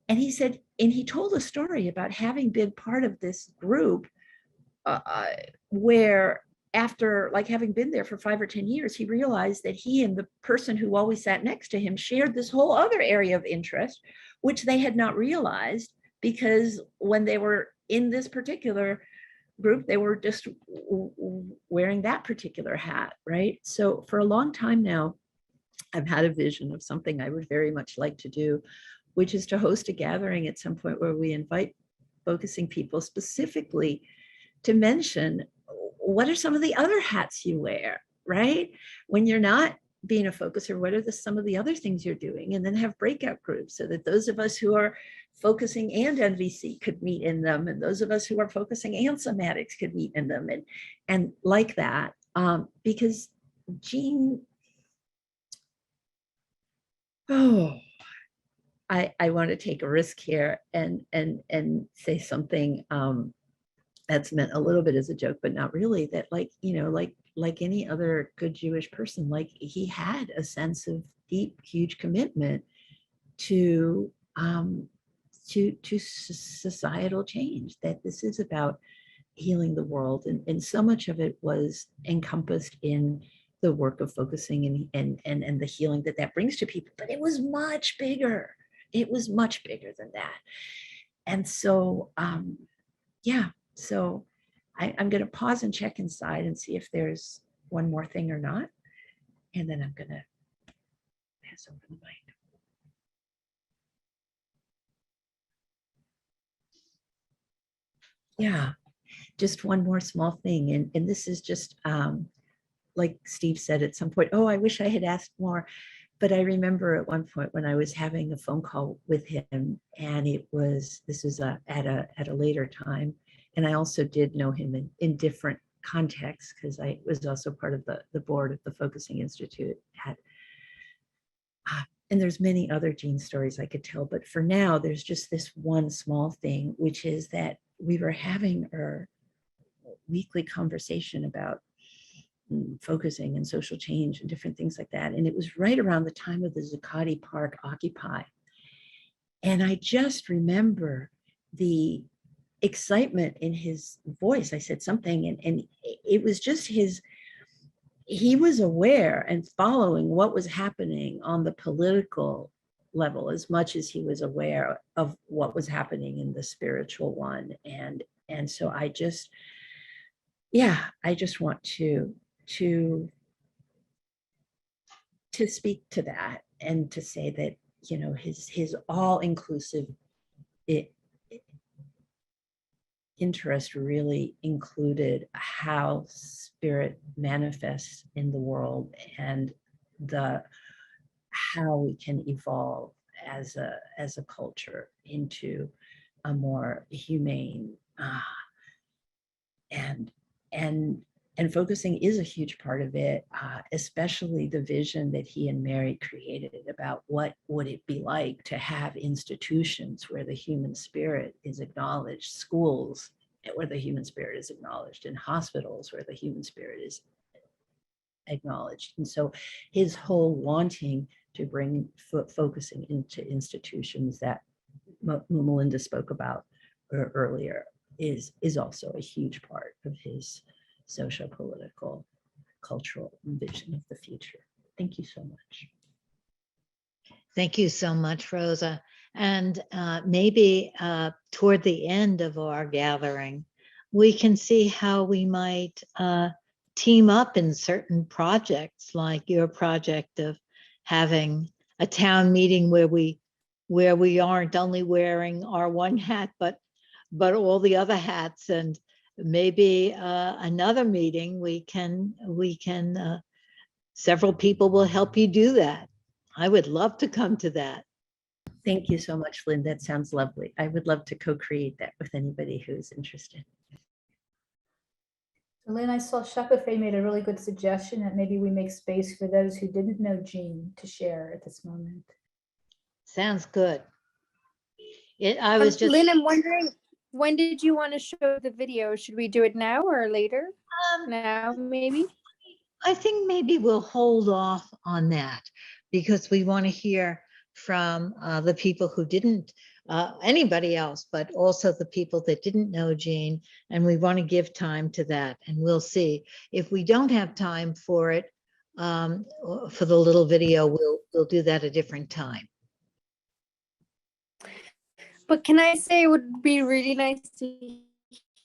And he said, and he told a story about having been part of this group where, after like having been there for 5 or 10 years, he realized that he and the person who always sat next to him shared this whole other area of interest, which they had not realized, because when they were in this particular group, they were just wearing that particular hat, right? So for a long time now, I've had a vision of something I would very much like to do, which is to host a gathering at some point where we invite focusing people specifically to mention, what are some of the other hats you wear, right? When you're not being a focuser, what are some of the other things you're doing? And then have breakout groups, so that those of us who are focusing and NVC could meet in them, and those of us who are focusing and somatics could meet in them, and like that. Because Gene, I want to take a risk here and say something that's meant a little bit as a joke, but not really, that like, like any other good Jewish person, like he had a sense of deep, huge commitment to societal change, that this is about healing the world. And so much of it was encompassed in the work of focusing and the healing that brings to people. But it was much bigger. It was much bigger than that. And so, yeah, so I'm going to pause and check inside and see if there's one more thing or not. And then I'm going to pass over the mic. Yeah, just one more small thing. And this is just like Steve said at some point, oh, I wish I had asked more. But I remember at one point when I was having a phone call with him, and this was at a later time. And I also did know him in different contexts, because I was also part of the board of the Focusing Institute and there's many other Gene stories I could tell, but for now, there's just this one small thing, which is that we were having a weekly conversation about focusing and social change and different things like that. And it was right around the time of the Zuccotti Park Occupy. And I just remember the excitement in his voice. I said something, and it was just he was aware and following what was happening on the political level as much as he was aware of what was happening in the spiritual one. And so I just want to speak to that, and to say that, his all-inclusive interest really included how spirit manifests in the world, and how we can evolve as a culture into a more humane and focusing is a huge part of it, especially the vision that he and Mary created about what would it be like to have institutions where the human spirit is acknowledged, schools where the human spirit is acknowledged, and hospitals where the human spirit is acknowledged. And so his whole wanting to bring focusing into institutions that Melinda spoke about earlier is also a huge part of his social, political, cultural vision of the future. Thank you so much. Thank you so much, Rosa. And maybe toward the end of our gathering, we can see how we might team up in certain projects, like your project of having a town meeting where we aren't only wearing our one hat, but all the other hats. And maybe another meeting we can several people will help you do that. I would love to come to that. Thank you so much, Lynn. That sounds lovely. I would love to co-create that with anybody who's interested. Lynn, I saw Shakafe made a really good suggestion that maybe we make space for those who didn't know Jean to share at this moment. Sounds good. I was just Lynn, I'm wondering, when did you want to show the video? Should we do it now or later? Now, maybe? I think maybe we'll hold off on that, because we want to hear from the people who didn't, anybody else, but also the people that didn't know Jean, and we want to give time to that. And we'll see if we don't have time for it, for the little video, we'll do that a different time. But can I say it would be really nice to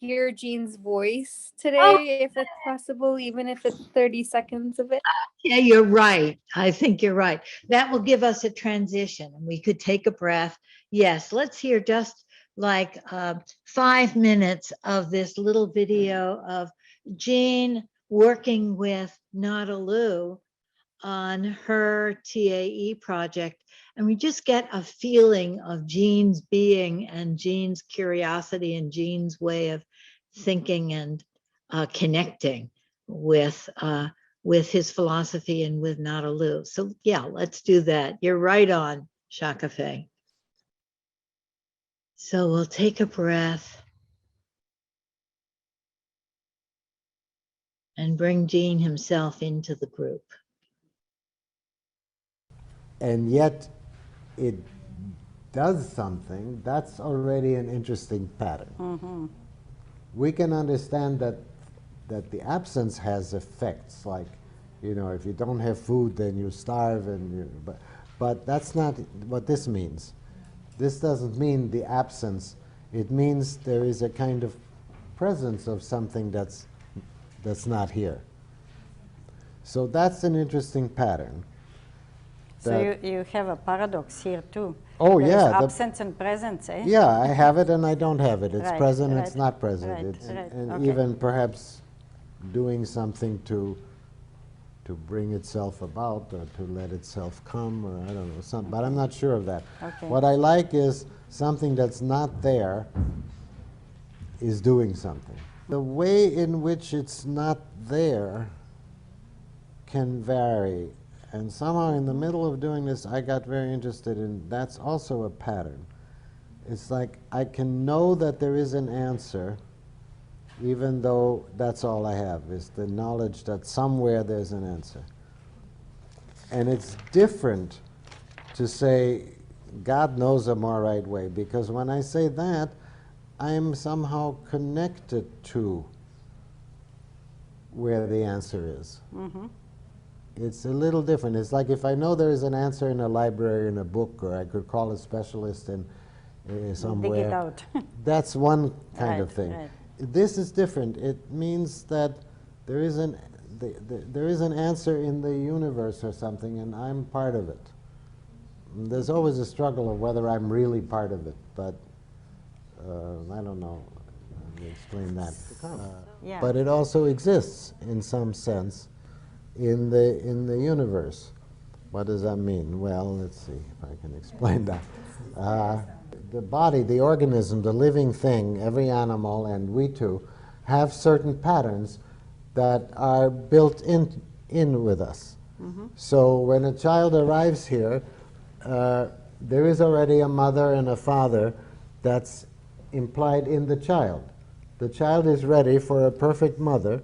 hear Jean's voice today, if it's possible, even if it's 30 seconds of it? Yeah, you're right. I think you're right. That will give us a transition, and we could take a breath. Yes, let's hear just like 5 minutes of this little video of Jean working with Nadalu on her TAE project. And we just get a feeling of Jean's being and Jean's curiosity and Jean's way of thinking and connecting with his philosophy and with Nadalu. So yeah, let's do that. You're right on, Shakafe. So we'll take a breath. and bring Gene himself into the group. And yet it does something, that's already an interesting pattern. We can understand that the absence has effects, like, you know, if you don't have food, then you starve, but that's not what this means. This doesn't mean the absence. It means there is a kind of presence of something that's not here. So that's an interesting pattern. So you have a paradox here too. Oh, There is yeah, the- absence and presence, eh? Yeah, I have it and I don't have it. It's Right, present, right, it's not present. right, It's, right, and okay. even perhaps doing something to bring itself about or to let itself come, or I don't know, some, but I'm not sure of that. Okay. What I like is something that's not there is doing something. The way in which it's not there can vary. And somehow in the middle of doing this, I got very interested in, that's also a pattern. It's like I can know that there is an answer, even though that's all I have, is the knowledge that somewhere there's an answer. And it's different to say, God knows a more right way, because when I say that, I'm somehow connected to where the answer is. It's a little different. It's like if I know there is an answer in a library, in a book, or I could call a specialist in somewhere. Dig it out. That's one kind of Right, thing. right. This is different. It means that there is an answer in the universe or something, and I'm part of it. There's always a struggle of whether I'm really part of it, but I don't know. Let me explain that. Yeah. But it also exists in some sense in the universe. What does that mean? Well, let's see if I can explain that. The body, the organism, the living thing, every animal, and we too, have certain patterns that are built in with us. So when a child arrives here, there is already a mother and a father that's implied in the child. The child is ready for a perfect mother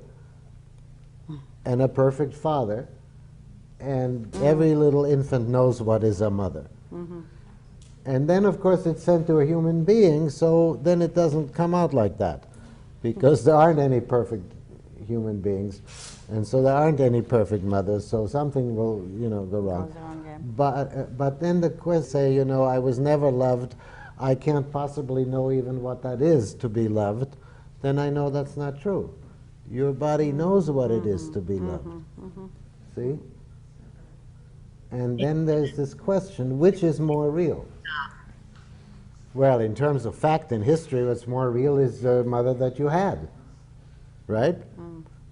and a perfect father, and every little infant knows what is a mother. And then, of course, it's sent to a human being, so then it doesn't come out like that, because there aren't any perfect human beings, and so there aren't any perfect mothers, so something will, go wrong. Goes wrong, yeah. But then the question say, I was never loved, I can't possibly know even what that is to be loved, then I know that's not true. Your body knows what it is to be loved. See? And then there's this question, which is more real? Well, in terms of fact and history, what's more real is the mother that you had, right?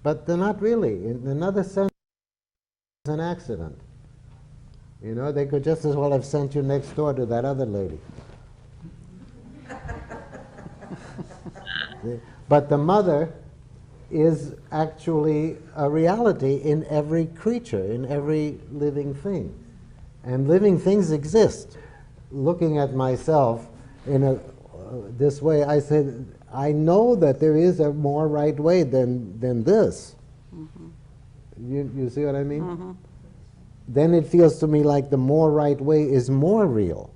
But they're not really. In another sense, it's an accident. They could just as well have sent you next door to that other lady. But the mother is actually a reality in every creature, in every living thing. And living things exist. Looking at myself in this way, I said, I know that there is a more right way than this. You see what I mean? Then it feels to me like the more right way is more real.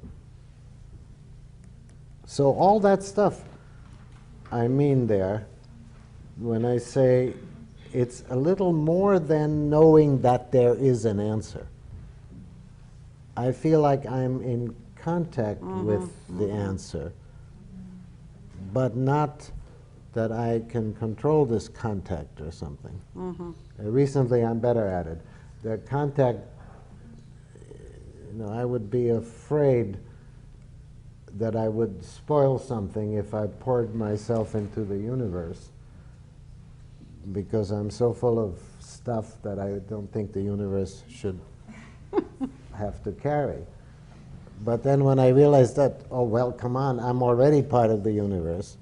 So all that stuff I mean there, when I say it's a little more than knowing that there is an answer. I feel like I'm in contact with the answer, but not that I can control this contact or something. Recently, I'm better at it. The contact, I would be afraid that I would spoil something if I poured myself into the universe, because I'm so full of stuff that I don't think the universe should have to carry. But then when I realized that, oh, well, come on, I'm already part of the universe.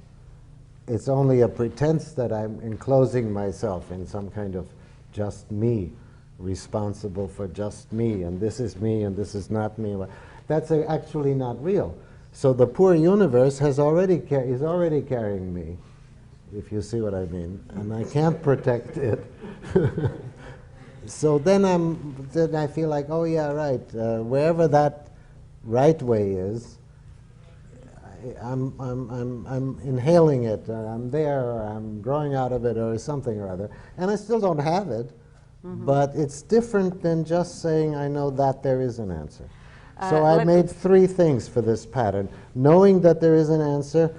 It's only a pretense that I'm enclosing myself in some kind of just me, responsible for just me, and this is me, and this is not me. That's actually not real. So the poor universe is already carrying me if you see what I mean, and I can't protect it. So then I feel like, oh yeah, right. Wherever that right way is, I'm inhaling it, or I'm there, or I'm growing out of it, or something or other, and I still don't have it. But it's different than just saying I know that there is an answer. So I made 3 things for this pattern: knowing that there is an answer,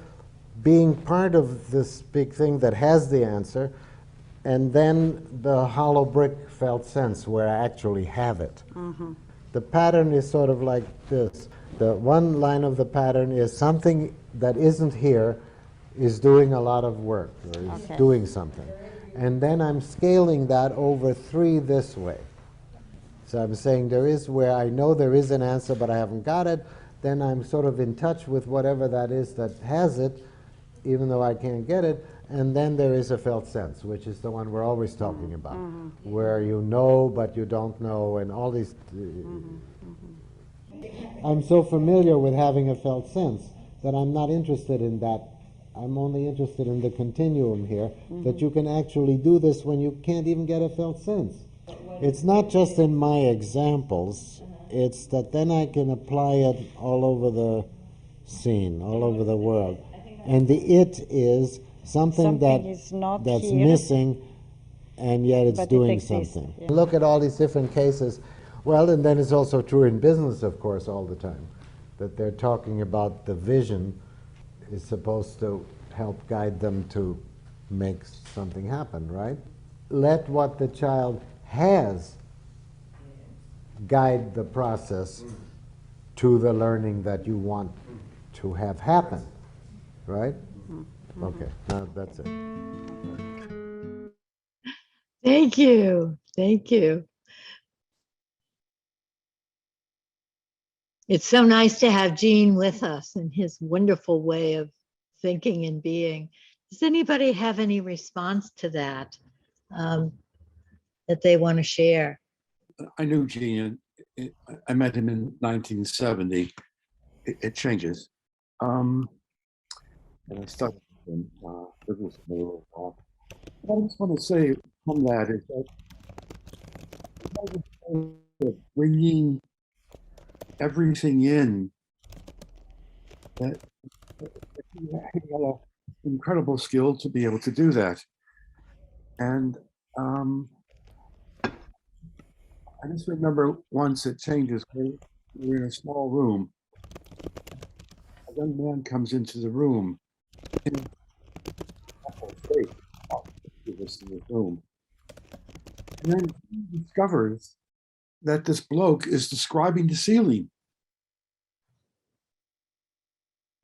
being part of this big thing that has the answer, and then the hollow brick felt sense where I actually have it. The pattern is sort of like this. The one line of the pattern is something that isn't here is doing a lot of work, or is doing something. And then I'm scaling that over 3 this way. So I'm saying there is where I know there is an answer, but I haven't got it. Then I'm sort of in touch with whatever that is that has it, even though I can't get it. And then there is a felt sense, which is the one we're always talking about, where you know, but you don't know, and all these. I'm so familiar with having a felt sense that I'm not interested in that. I'm only interested in the continuum here, that you can actually do this when you can't even get a felt sense. It's not just in my examples, it's that then I can apply it all over the scene, all over the world. And the it is something is not that's here, missing, and yet it's but it doing exists, something. yeah. Look at all these different cases. Well, and then it's also true in business, of course, all the time, that they're talking about the vision is supposed to help guide them to make something happen, right? Let what the child has guide the process to the learning that you want to have happen, right? Okay, now that's it. Thank you. Thank you. It's so nice to have Gene with us and his wonderful way of thinking and being. Does anybody have any response to that that they want to share? I knew Gene. I met him in 1970. It changes. And I studied with him. Lived with him a little while. What I just want to say from that is that bringing everything in, that he had an incredible skill to be able to do that. And I just remember once it changes, we were in a small room. A young man comes into the room in the room. And then he discovers that this bloke is describing the ceiling.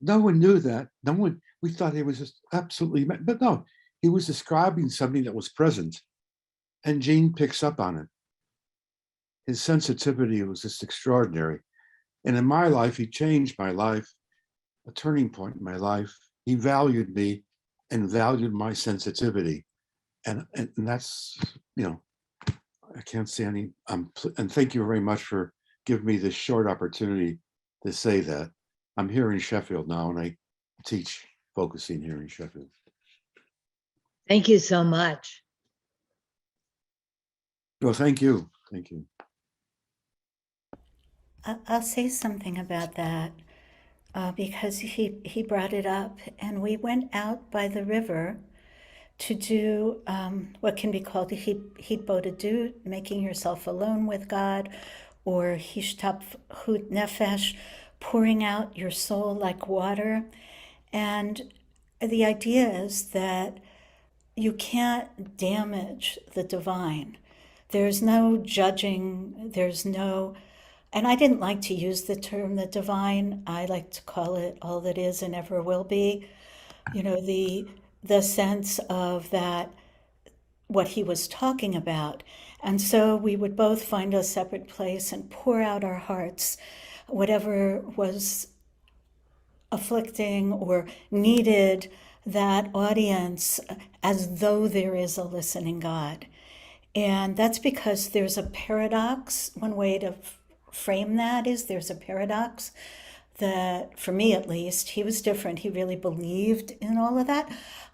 No one knew that. No one, we thought he was just absolutely, but no, he was describing something that was present. And Gene picks up on it. His sensitivity was just extraordinary. And in my life, he changed my life, a turning point in my life. He valued me and valued my sensitivity. And that's, I can't say any, and thank you very much for giving me this short opportunity to say that. I'm here in Sheffield now, and I teach focusing here in Sheffield. Thank you so much. Well, thank you. Thank you. I'll say something about that because he brought it up, and we went out by the river to do what can be called a hitbodedut, making yourself alone with God, or hishtapchut nefesh, pouring out your soul like water. And the idea is that you can't damage the divine. There's no judging, there's no, and I didn't like to use the term the divine. I like to call it all that is and ever will be. The sense of that, what he was talking about. And so we would both find a separate place and pour out our hearts, whatever was afflicting or needed that audience, as though there is a listening God. And that's because there's a paradox. One way to frame that is there's a paradox that, for me at least, he was different. He really believed in all of that.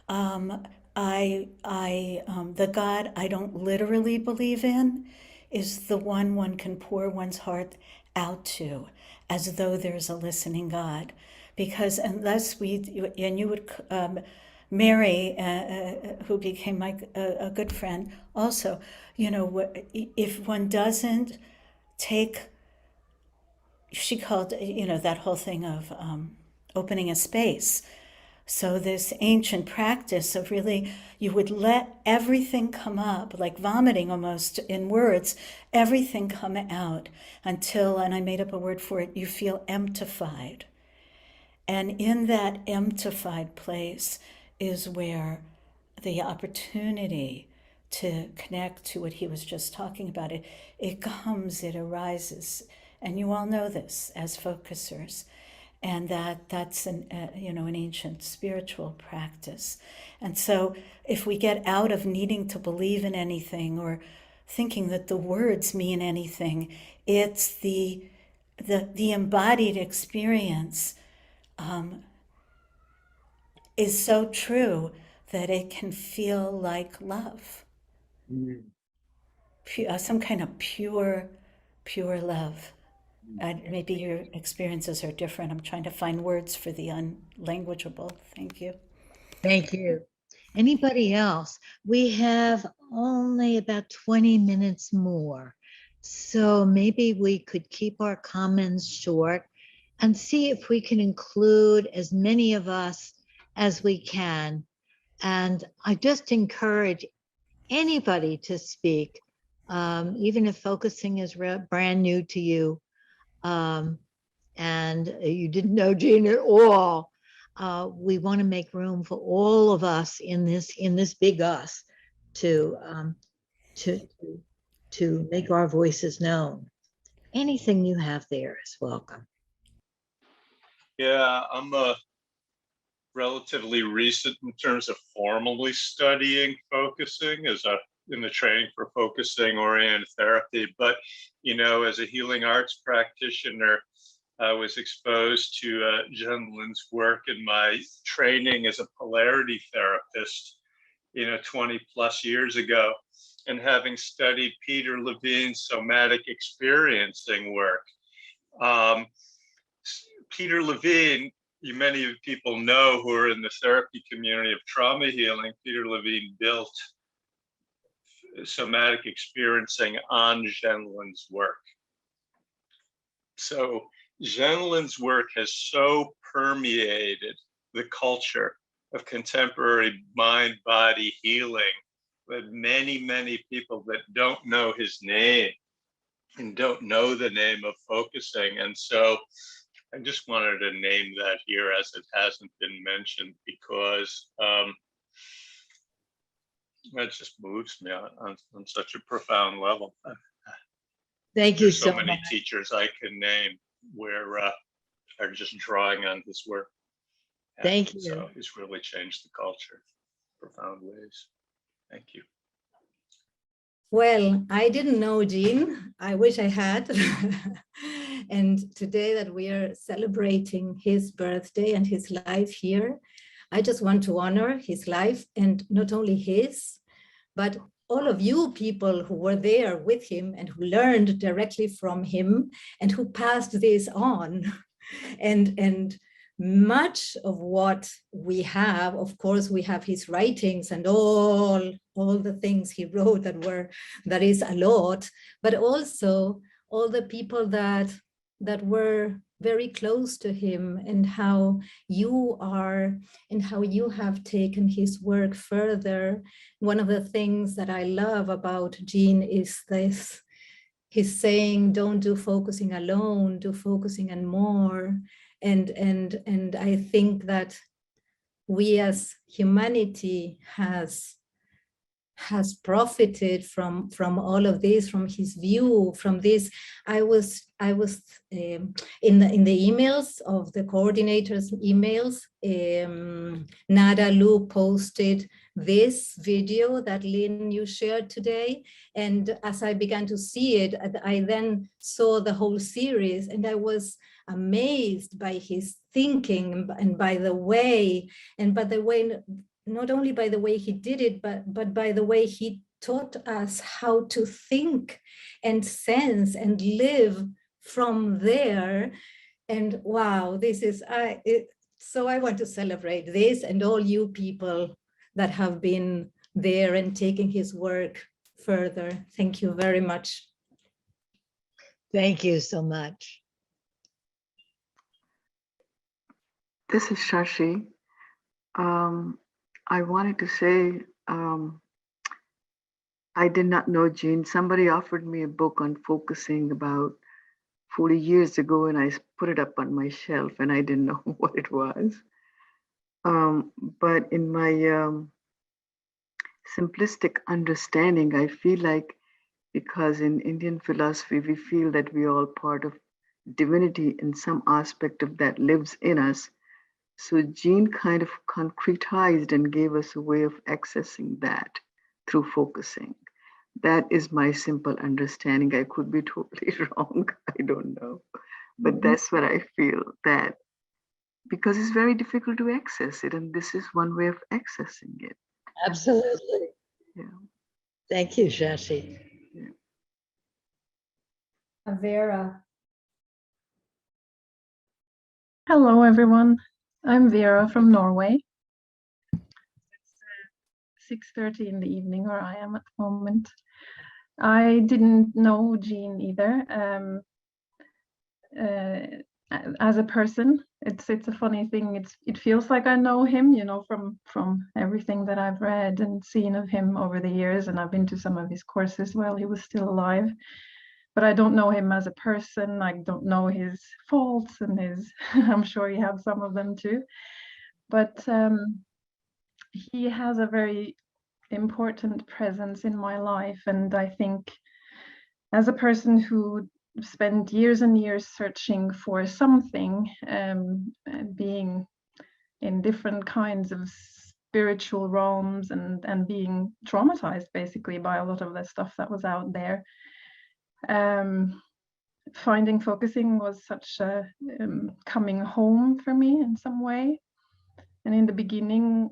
The God I don't literally believe in is the one can pour one's heart out to, as though there's a listening God. Because unless and you would, Mary, who became a good friend, also, if one doesn't take, she called, that whole thing of opening a space. So this ancient practice of really, you would let everything come up, like vomiting almost in words, everything come out until, and I made up a word for it, you feel emptified. And in that emptified place is where the opportunity to connect to what he was just talking about, it comes, it arises. And you all know this as focusers. And that's an ancient spiritual practice. And so if we get out of needing to believe in anything or thinking that the words mean anything, it's the embodied experience is so true that it can feel like love. Some kind of pure love. Maybe your experiences are different. I'm trying to find words for the unlanguageable. Thank you. Thank you. Anybody else? We have only about 20 minutes more. So maybe we could keep our comments short and see if we can include as many of us as we can. And I just encourage anybody to speak, even if focusing is brand new to you, and you didn't know Jean at all. We want to make room for all of us in this big us to make our voices known. Anything you have there is welcome. Yeah, I'm relatively recent in terms of formally studying focusing in the training for focusing oriented therapy. But, as a healing arts practitioner, I was exposed to Jen Lin's work in my training as a polarity therapist, 20 plus years ago. And having studied Peter Levine's somatic experiencing work, Peter Levine, many people know who are in the therapy community of trauma healing, Peter Levine built somatic experiencing on Jen Lin's work. So Jen Lin's work has so permeated the culture of contemporary mind-body healing that many people that don't know his name and don't know the name of focusing. And so I just wanted to name that here as it hasn't been mentioned, because that just moves me on such a profound level. Thank you There's so so many much. teachers I can name where are just drawing on his work. Thank you. So he's really changed the culture in profound ways. Thank you. Well, I didn't know Jean. I wish I had. And today that we are celebrating his birthday and his life here, I just want to honor his life, and not only his, but all of you people who were there with him and who learned directly from him and who passed this on. And much of what we have, of course, we have his writings and all the things he wrote that is a lot, but also all the people that were very close to him, and how you are and how you have taken his work further. One of the things that I love about Jean is this, he's saying, don't do focusing alone, do focusing and more. And I think that we as humanity has profited from all of this, from his view, from this. I was in the emails of the coordinators' emails. Nada Lu posted this video that Lynn, you shared today, and as I began to see it, I then saw the whole series, and I was amazed by his thinking and by the way not only by the way he did it, but by the way he taught us how to think and sense and live from there. And wow, this is, so I want to celebrate this and all you people that have been there and taking his work further. Thank you very much. Thank you so much. This is Shashi. I wanted to say, I did not know Jean. Somebody offered me a book on focusing about 40 years ago, and I put it up on my shelf, and I didn't know what it was. But in my simplistic understanding, I feel like because in Indian philosophy, we feel that we are all part of divinity and some aspect of that lives in us. So Jean kind of concretized and gave us a way of accessing that through focusing. That is my simple understanding. I could be totally wrong. I don't know. But that's what I feel, that because it's very difficult to access it, and this is one way of accessing it. Absolutely. Yeah. Thank you, Shashi. Vera. Hello, everyone. I'm Vera from Norway. It's 6:30 in the evening where I am at the moment. I didn't know Jean either. As a person, it's a funny thing. It feels like I know him, you know, from everything that I've read and seen of him over the years, and I've been to some of his courses while he was still alive. But I don't know him as a person. I don't know his faults and his, I'm sure he had some of them too. But he has a very important presence in my life. And I think as a person who spent years and years searching for something, being in different kinds of spiritual realms and being traumatized basically by a lot of the stuff that was out there. Finding focusing was such a coming home for me in some way. And in the beginning,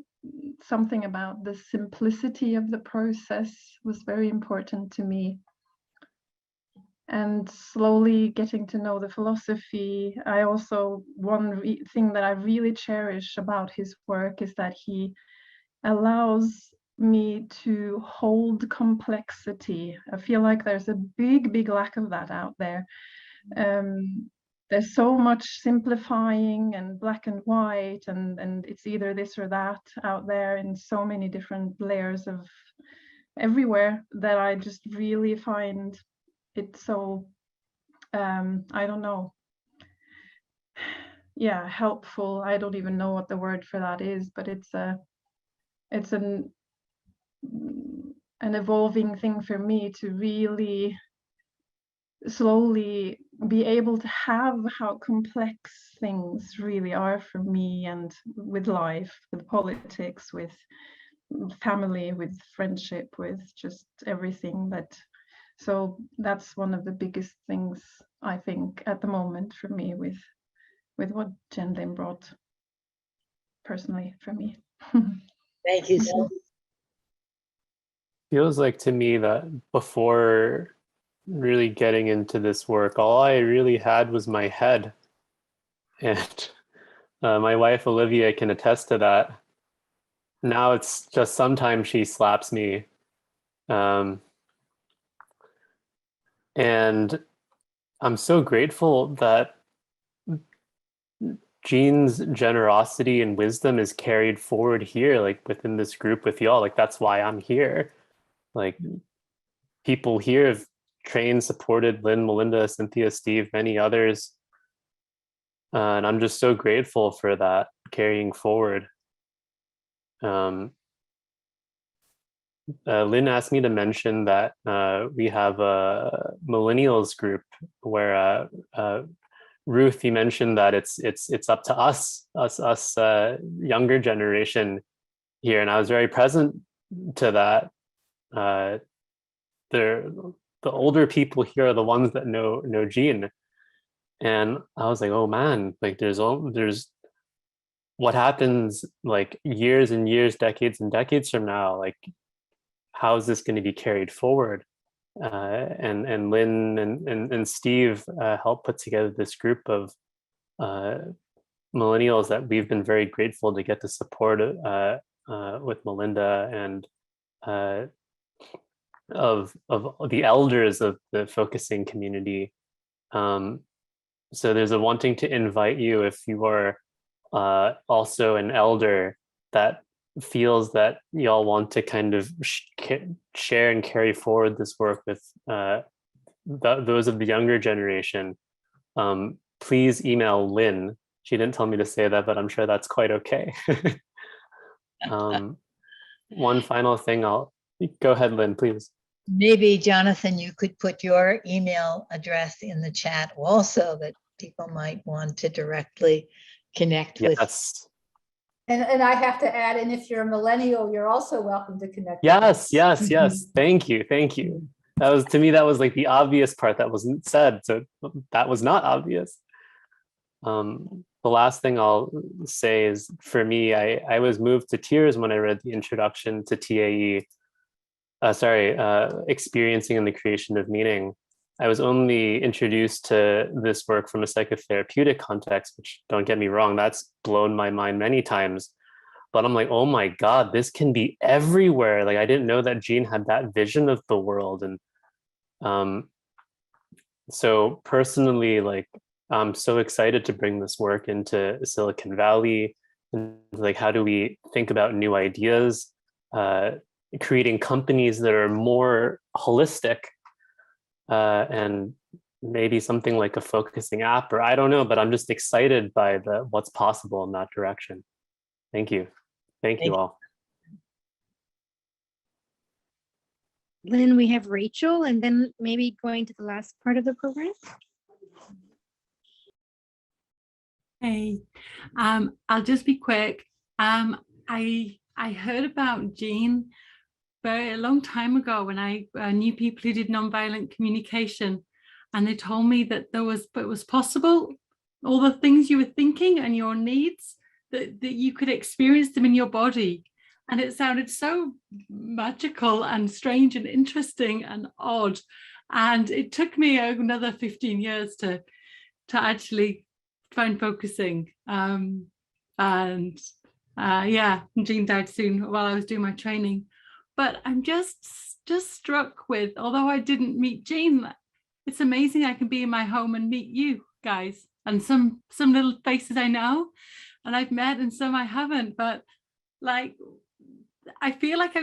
something about the simplicity of the process was very important to me. And slowly getting to know the philosophy, I also, one thing that I really cherish about his work is that he allows me to hold complexity. I feel like there's a big lack of that out there. There's so much simplifying and black and white, and it's either this or that out there in so many different layers of everywhere, that I just really find it so, I don't know, yeah, helpful. I don't even know what the word for that is, but it's an evolving thing for me to really slowly be able to have how complex things really are for me, and with life, with politics, with family, with friendship, with just everything. That, so that's one of the biggest things I think at the moment for me with what Jen Lim brought personally for me. Thank you so much. Feels like to me that before really getting into this work, all I really had was my head. And my wife, Olivia, can attest to that. Now it's just sometimes she slaps me. And I'm so grateful that Jean's generosity and wisdom is carried forward here, like within this group with y'all. Like, that's why I'm here. Like, people here have trained, supported Lynn, Melinda, Cynthia, Steve, many others. And I'm just so grateful for that carrying forward. Lynn asked me to mention that we have a millennials group where Ruth, you mentioned that it's up to us younger generation here, and I was very present to that. The older people here are the ones that know Jean, and I was like, oh man, like there's what happens like years and years, decades and decades from now? Like, how is this going to be carried forward? And Lynn and Steve helped put together this group of millennials that we've been very grateful to get to support with Melinda, and of the elders of the focusing community. So there's a wanting to invite you, if you are also an elder that feels that y'all want to kind of share and carry forward this work with those of the younger generation. Please email Lynn. She didn't tell me to say that, but I'm sure that's quite okay. One final thing, go ahead, Lynn, please. Maybe, Jonathan, you could put your email address in the chat also, that people might want to directly connect with. Yes. And I have to add, and if you're a millennial, you're also welcome to connect. Yes, yes, yes. Thank you, thank you. That was, to me, that was like the obvious part that wasn't said. So that was not obvious. The last thing I'll say is, for me, I was moved to tears when I read the introduction to TAE. Experiencing and the Creation of Meaning. I was only introduced to this work from a psychotherapeutic context, which, don't get me wrong, that's blown my mind many times. But I'm like, oh my God, this can be everywhere. Like, I didn't know that Jean had that vision of the world. And so personally, like, I'm so excited to bring this work into Silicon Valley. And like, how do we think about new ideas? Creating companies that are more holistic, and maybe something like a focusing app, or I don't know, but I'm just excited by what's possible in that direction. Thank you. Thank you all. Lynn, we have Rachel, and then maybe going to the last part of the program. Hey, I'll just be quick. I heard about Jean a long time ago when I knew people who did nonviolent communication, and they told me that it was possible, all the things you were thinking and your needs, that you could experience them in your body. And it sounded so magical and strange and interesting and odd. And it took me another 15 years to actually find focusing. Yeah, Jean died soon while I was doing my training. But I'm just struck with, although I didn't meet Jean, it's amazing I can be in my home and meet you guys, and some little faces I know and I've met, and some I haven't. But like, I feel like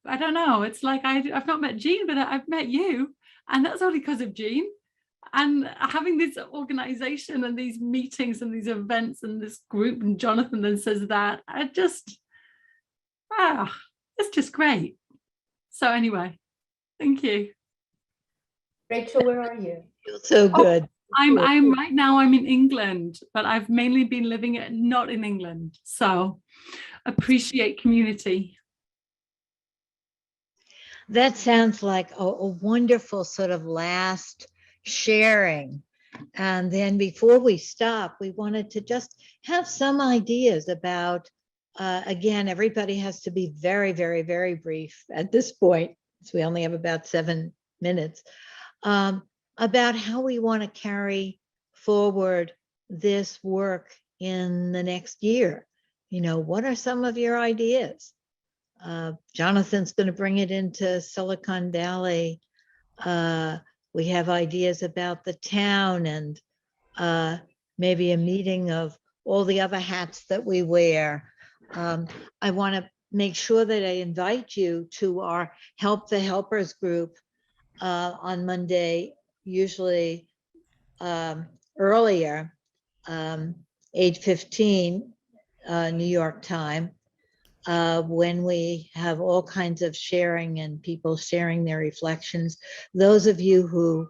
I don't know, it's like I've not met Jean, but I've met you, and that's only because of Jean. And having this organization and these meetings and these events and this group, and Jonathan then says that, it's just great. So anyway, thank you. Rachel, where are you? So good. I'm right now, I'm in England, but I've mainly been living not in England. So appreciate community. That sounds like a wonderful sort of last sharing. And then before we stop, we wanted to just have some ideas about, again, everybody has to be very, very, very brief at this point, so we only have about 7 minutes, about how we want to carry forward this work in the next year. You know, what are some of your ideas? Jonathan's going to bring it into Silicon Valley. We have ideas about the town, and maybe a meeting of all the other hats that we wear. I want to make sure that I invite you to our Help the Helpers group on Monday, usually earlier, 8:15 New York time, when we have all kinds of sharing and people sharing their reflections. Those of you who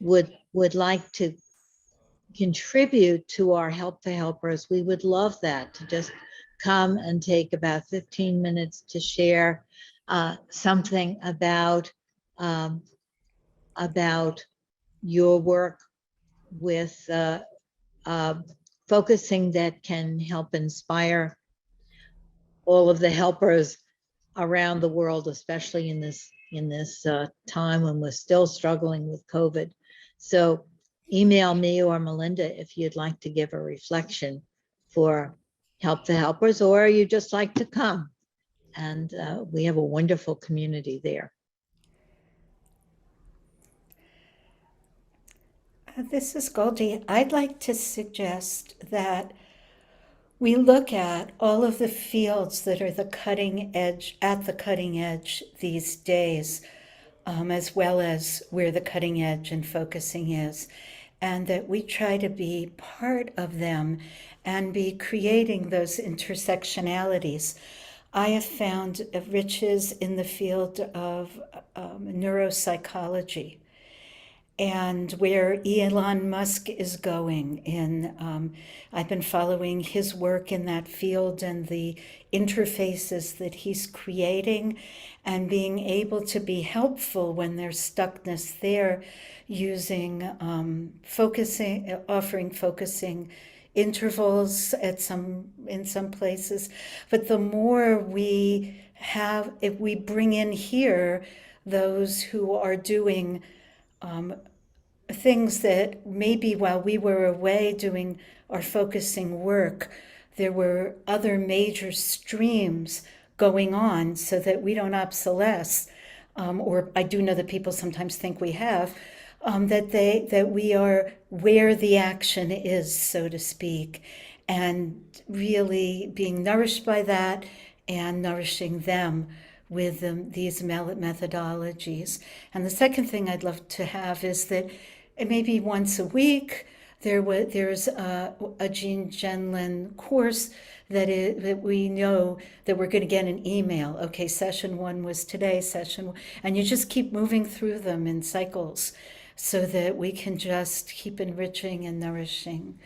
would like to contribute to our Help the Helpers, we would love that, to just come and take about 15 minutes to share something about your work with focusing that can help inspire all of the helpers around the world, especially in this time when we're still struggling with COVID. So email me or Melinda if you'd like to give a reflection for Help the Helpers, or you just like to come. And we have a wonderful community there. This is Goldie. I'd like to suggest that we look at all of the fields that are the cutting edge, at the cutting edge these days, as well as where the cutting edge and focusing is, and that we try to be part of them and be creating those intersectionalities. I have found riches in the field of neuropsychology, and where Elon Musk is going I've been following his work in that field and the interfaces that he's creating and being able to be helpful when there's stuckness there, using offering focusing intervals in some places. But the more we have, if we bring in here those who are doing things that maybe while we were away doing our focusing work, there were other major streams going on, so that we don't obsolesce, or I do know that people sometimes think we have, that we are where the action is, so to speak, and really being nourished by that and nourishing them with these methodologies. And the second thing I'd love to have is that maybe once a week there's a Jean Genlin course that we know that we're going to get an email. Okay, session 1 was today, session 1, and you just keep moving through them in cycles so that we can just keep enriching and nourishing,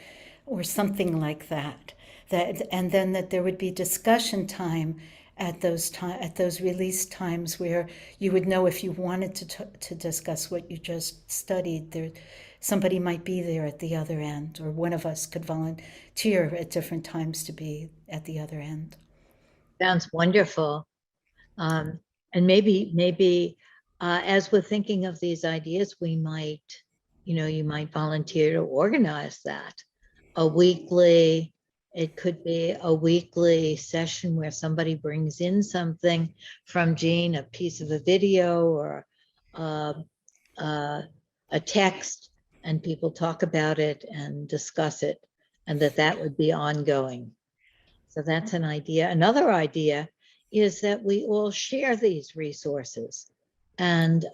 or something like that. And then that there would be discussion time at those release times where you would know if you wanted to discuss what you just studied. There, somebody might be there at the other end, or one of us could volunteer at different times to be at the other end. Sounds wonderful. And maybe as we're thinking of these ideas, we might, you might volunteer to organize that. It could be a weekly session where somebody brings in something from Jean, a piece of a video or a text, and people talk about it and discuss it, and that would be ongoing. So that's an idea. Another idea is that we all share these resources, and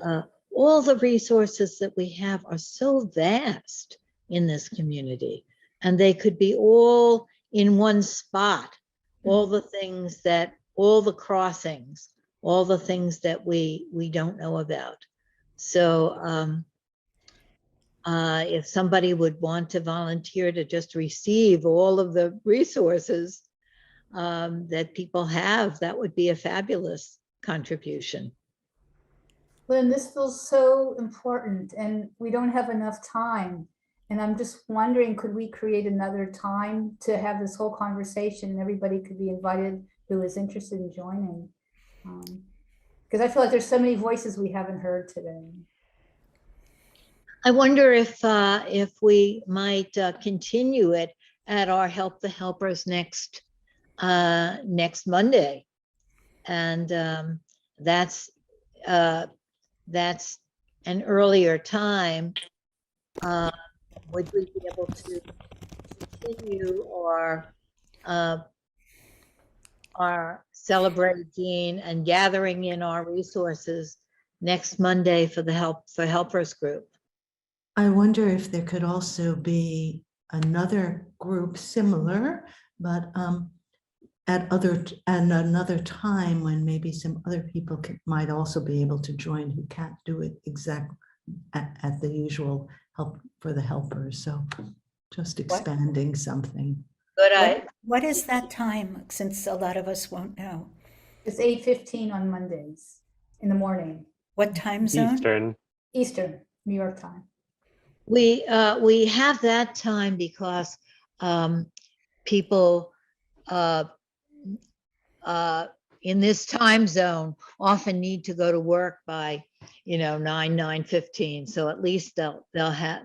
all the resources that we have are so vast in this community, and they could be all in one spot, all the crossings, all the things that we don't know about. So if somebody would want to volunteer to just receive all of the resources that people have, that would be a fabulous contribution. Lynn, this feels so important, and we don't have enough time. And I'm just wondering, could we create another time to have this whole conversation, and everybody could be invited who is interested in joining? Because I feel like there's so many voices we haven't heard today. I wonder if we might continue it at our Help the Helpers next Monday, and that's an earlier time. Would we be able to continue our celebrating and gathering in our resources next Monday for the Helpers group? I wonder if there could also be another group similar, but at another time when maybe some other people might also be able to join who can't do it exactly at the usual Help for the Helpers. So just expanding something. Good. What is that time, since a lot of us won't know? It's 8:15 on Mondays in the morning. What time zone? Eastern, New York time. We have that time because people in this time zone often need to go to work by 9:15. So at least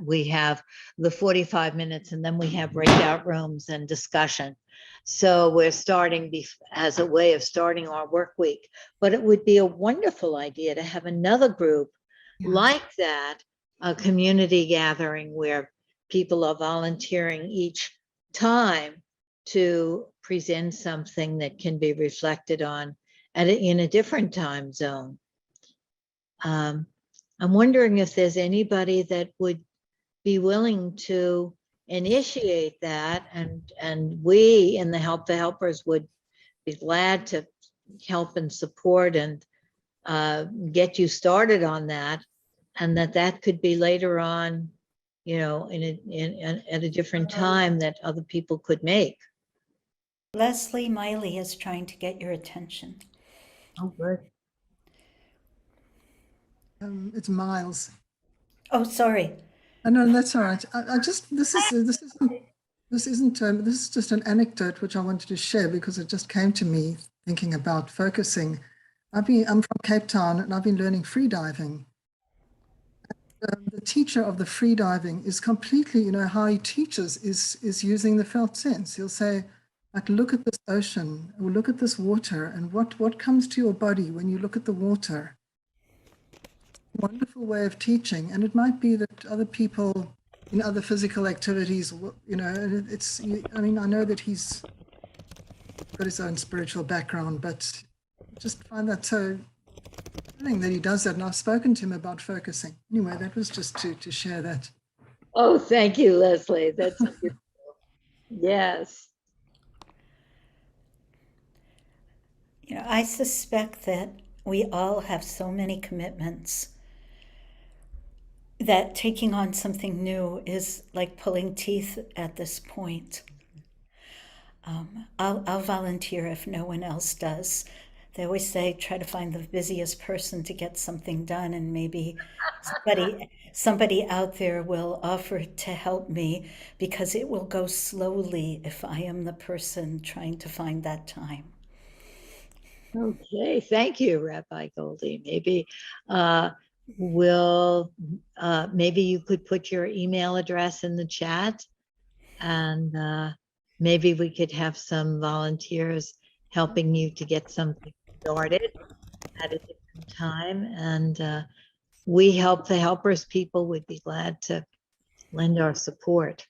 we have the 45 minutes, and then we have breakout rooms and discussion. So we're starting as a way of starting our work week. But it would be a wonderful idea to have another group like that, a community gathering where people are volunteering each time to present something that can be reflected on in a different time zone. I'm wondering if there's anybody that would be willing to initiate that, and we in the Help the Helpers would be glad to help and support and get you started on that, and that could be later on, at a different time that other people could make. Leslie Miley is trying to get your attention. Oh, good. It's Miles. Oh, sorry. No, that's all right. I just this is just an anecdote which I wanted to share because it just came to me thinking about focusing. I'm from Cape Town and I've been learning freediving. The teacher of the freediving is completely, how he teaches is using the felt sense. He'll say, like, look at this ocean, or look at this water, and what comes to your body when you look at the water. Wonderful way of teaching. And it might be that other people in other physical activities, I know that he's got his own spiritual background, but just find that so thing that he does that. And I've spoken to him about focusing. Anyway, that was just to share that. Oh, thank you, Leslie. That's beautiful. Yes. I suspect that we all have so many commitments that taking on something new is like pulling teeth at this point. I'll volunteer if no one else does. They always say try to find the busiest person to get something done, and maybe somebody out there will offer to help me, because it will go slowly if I am the person trying to find that time. Okay, thank you, Rabbi Goldie. Maybe maybe you could put your email address in the chat, and maybe we could have some volunteers helping you to get something started at a different time. And we Help the Helpers people would be glad to lend our support.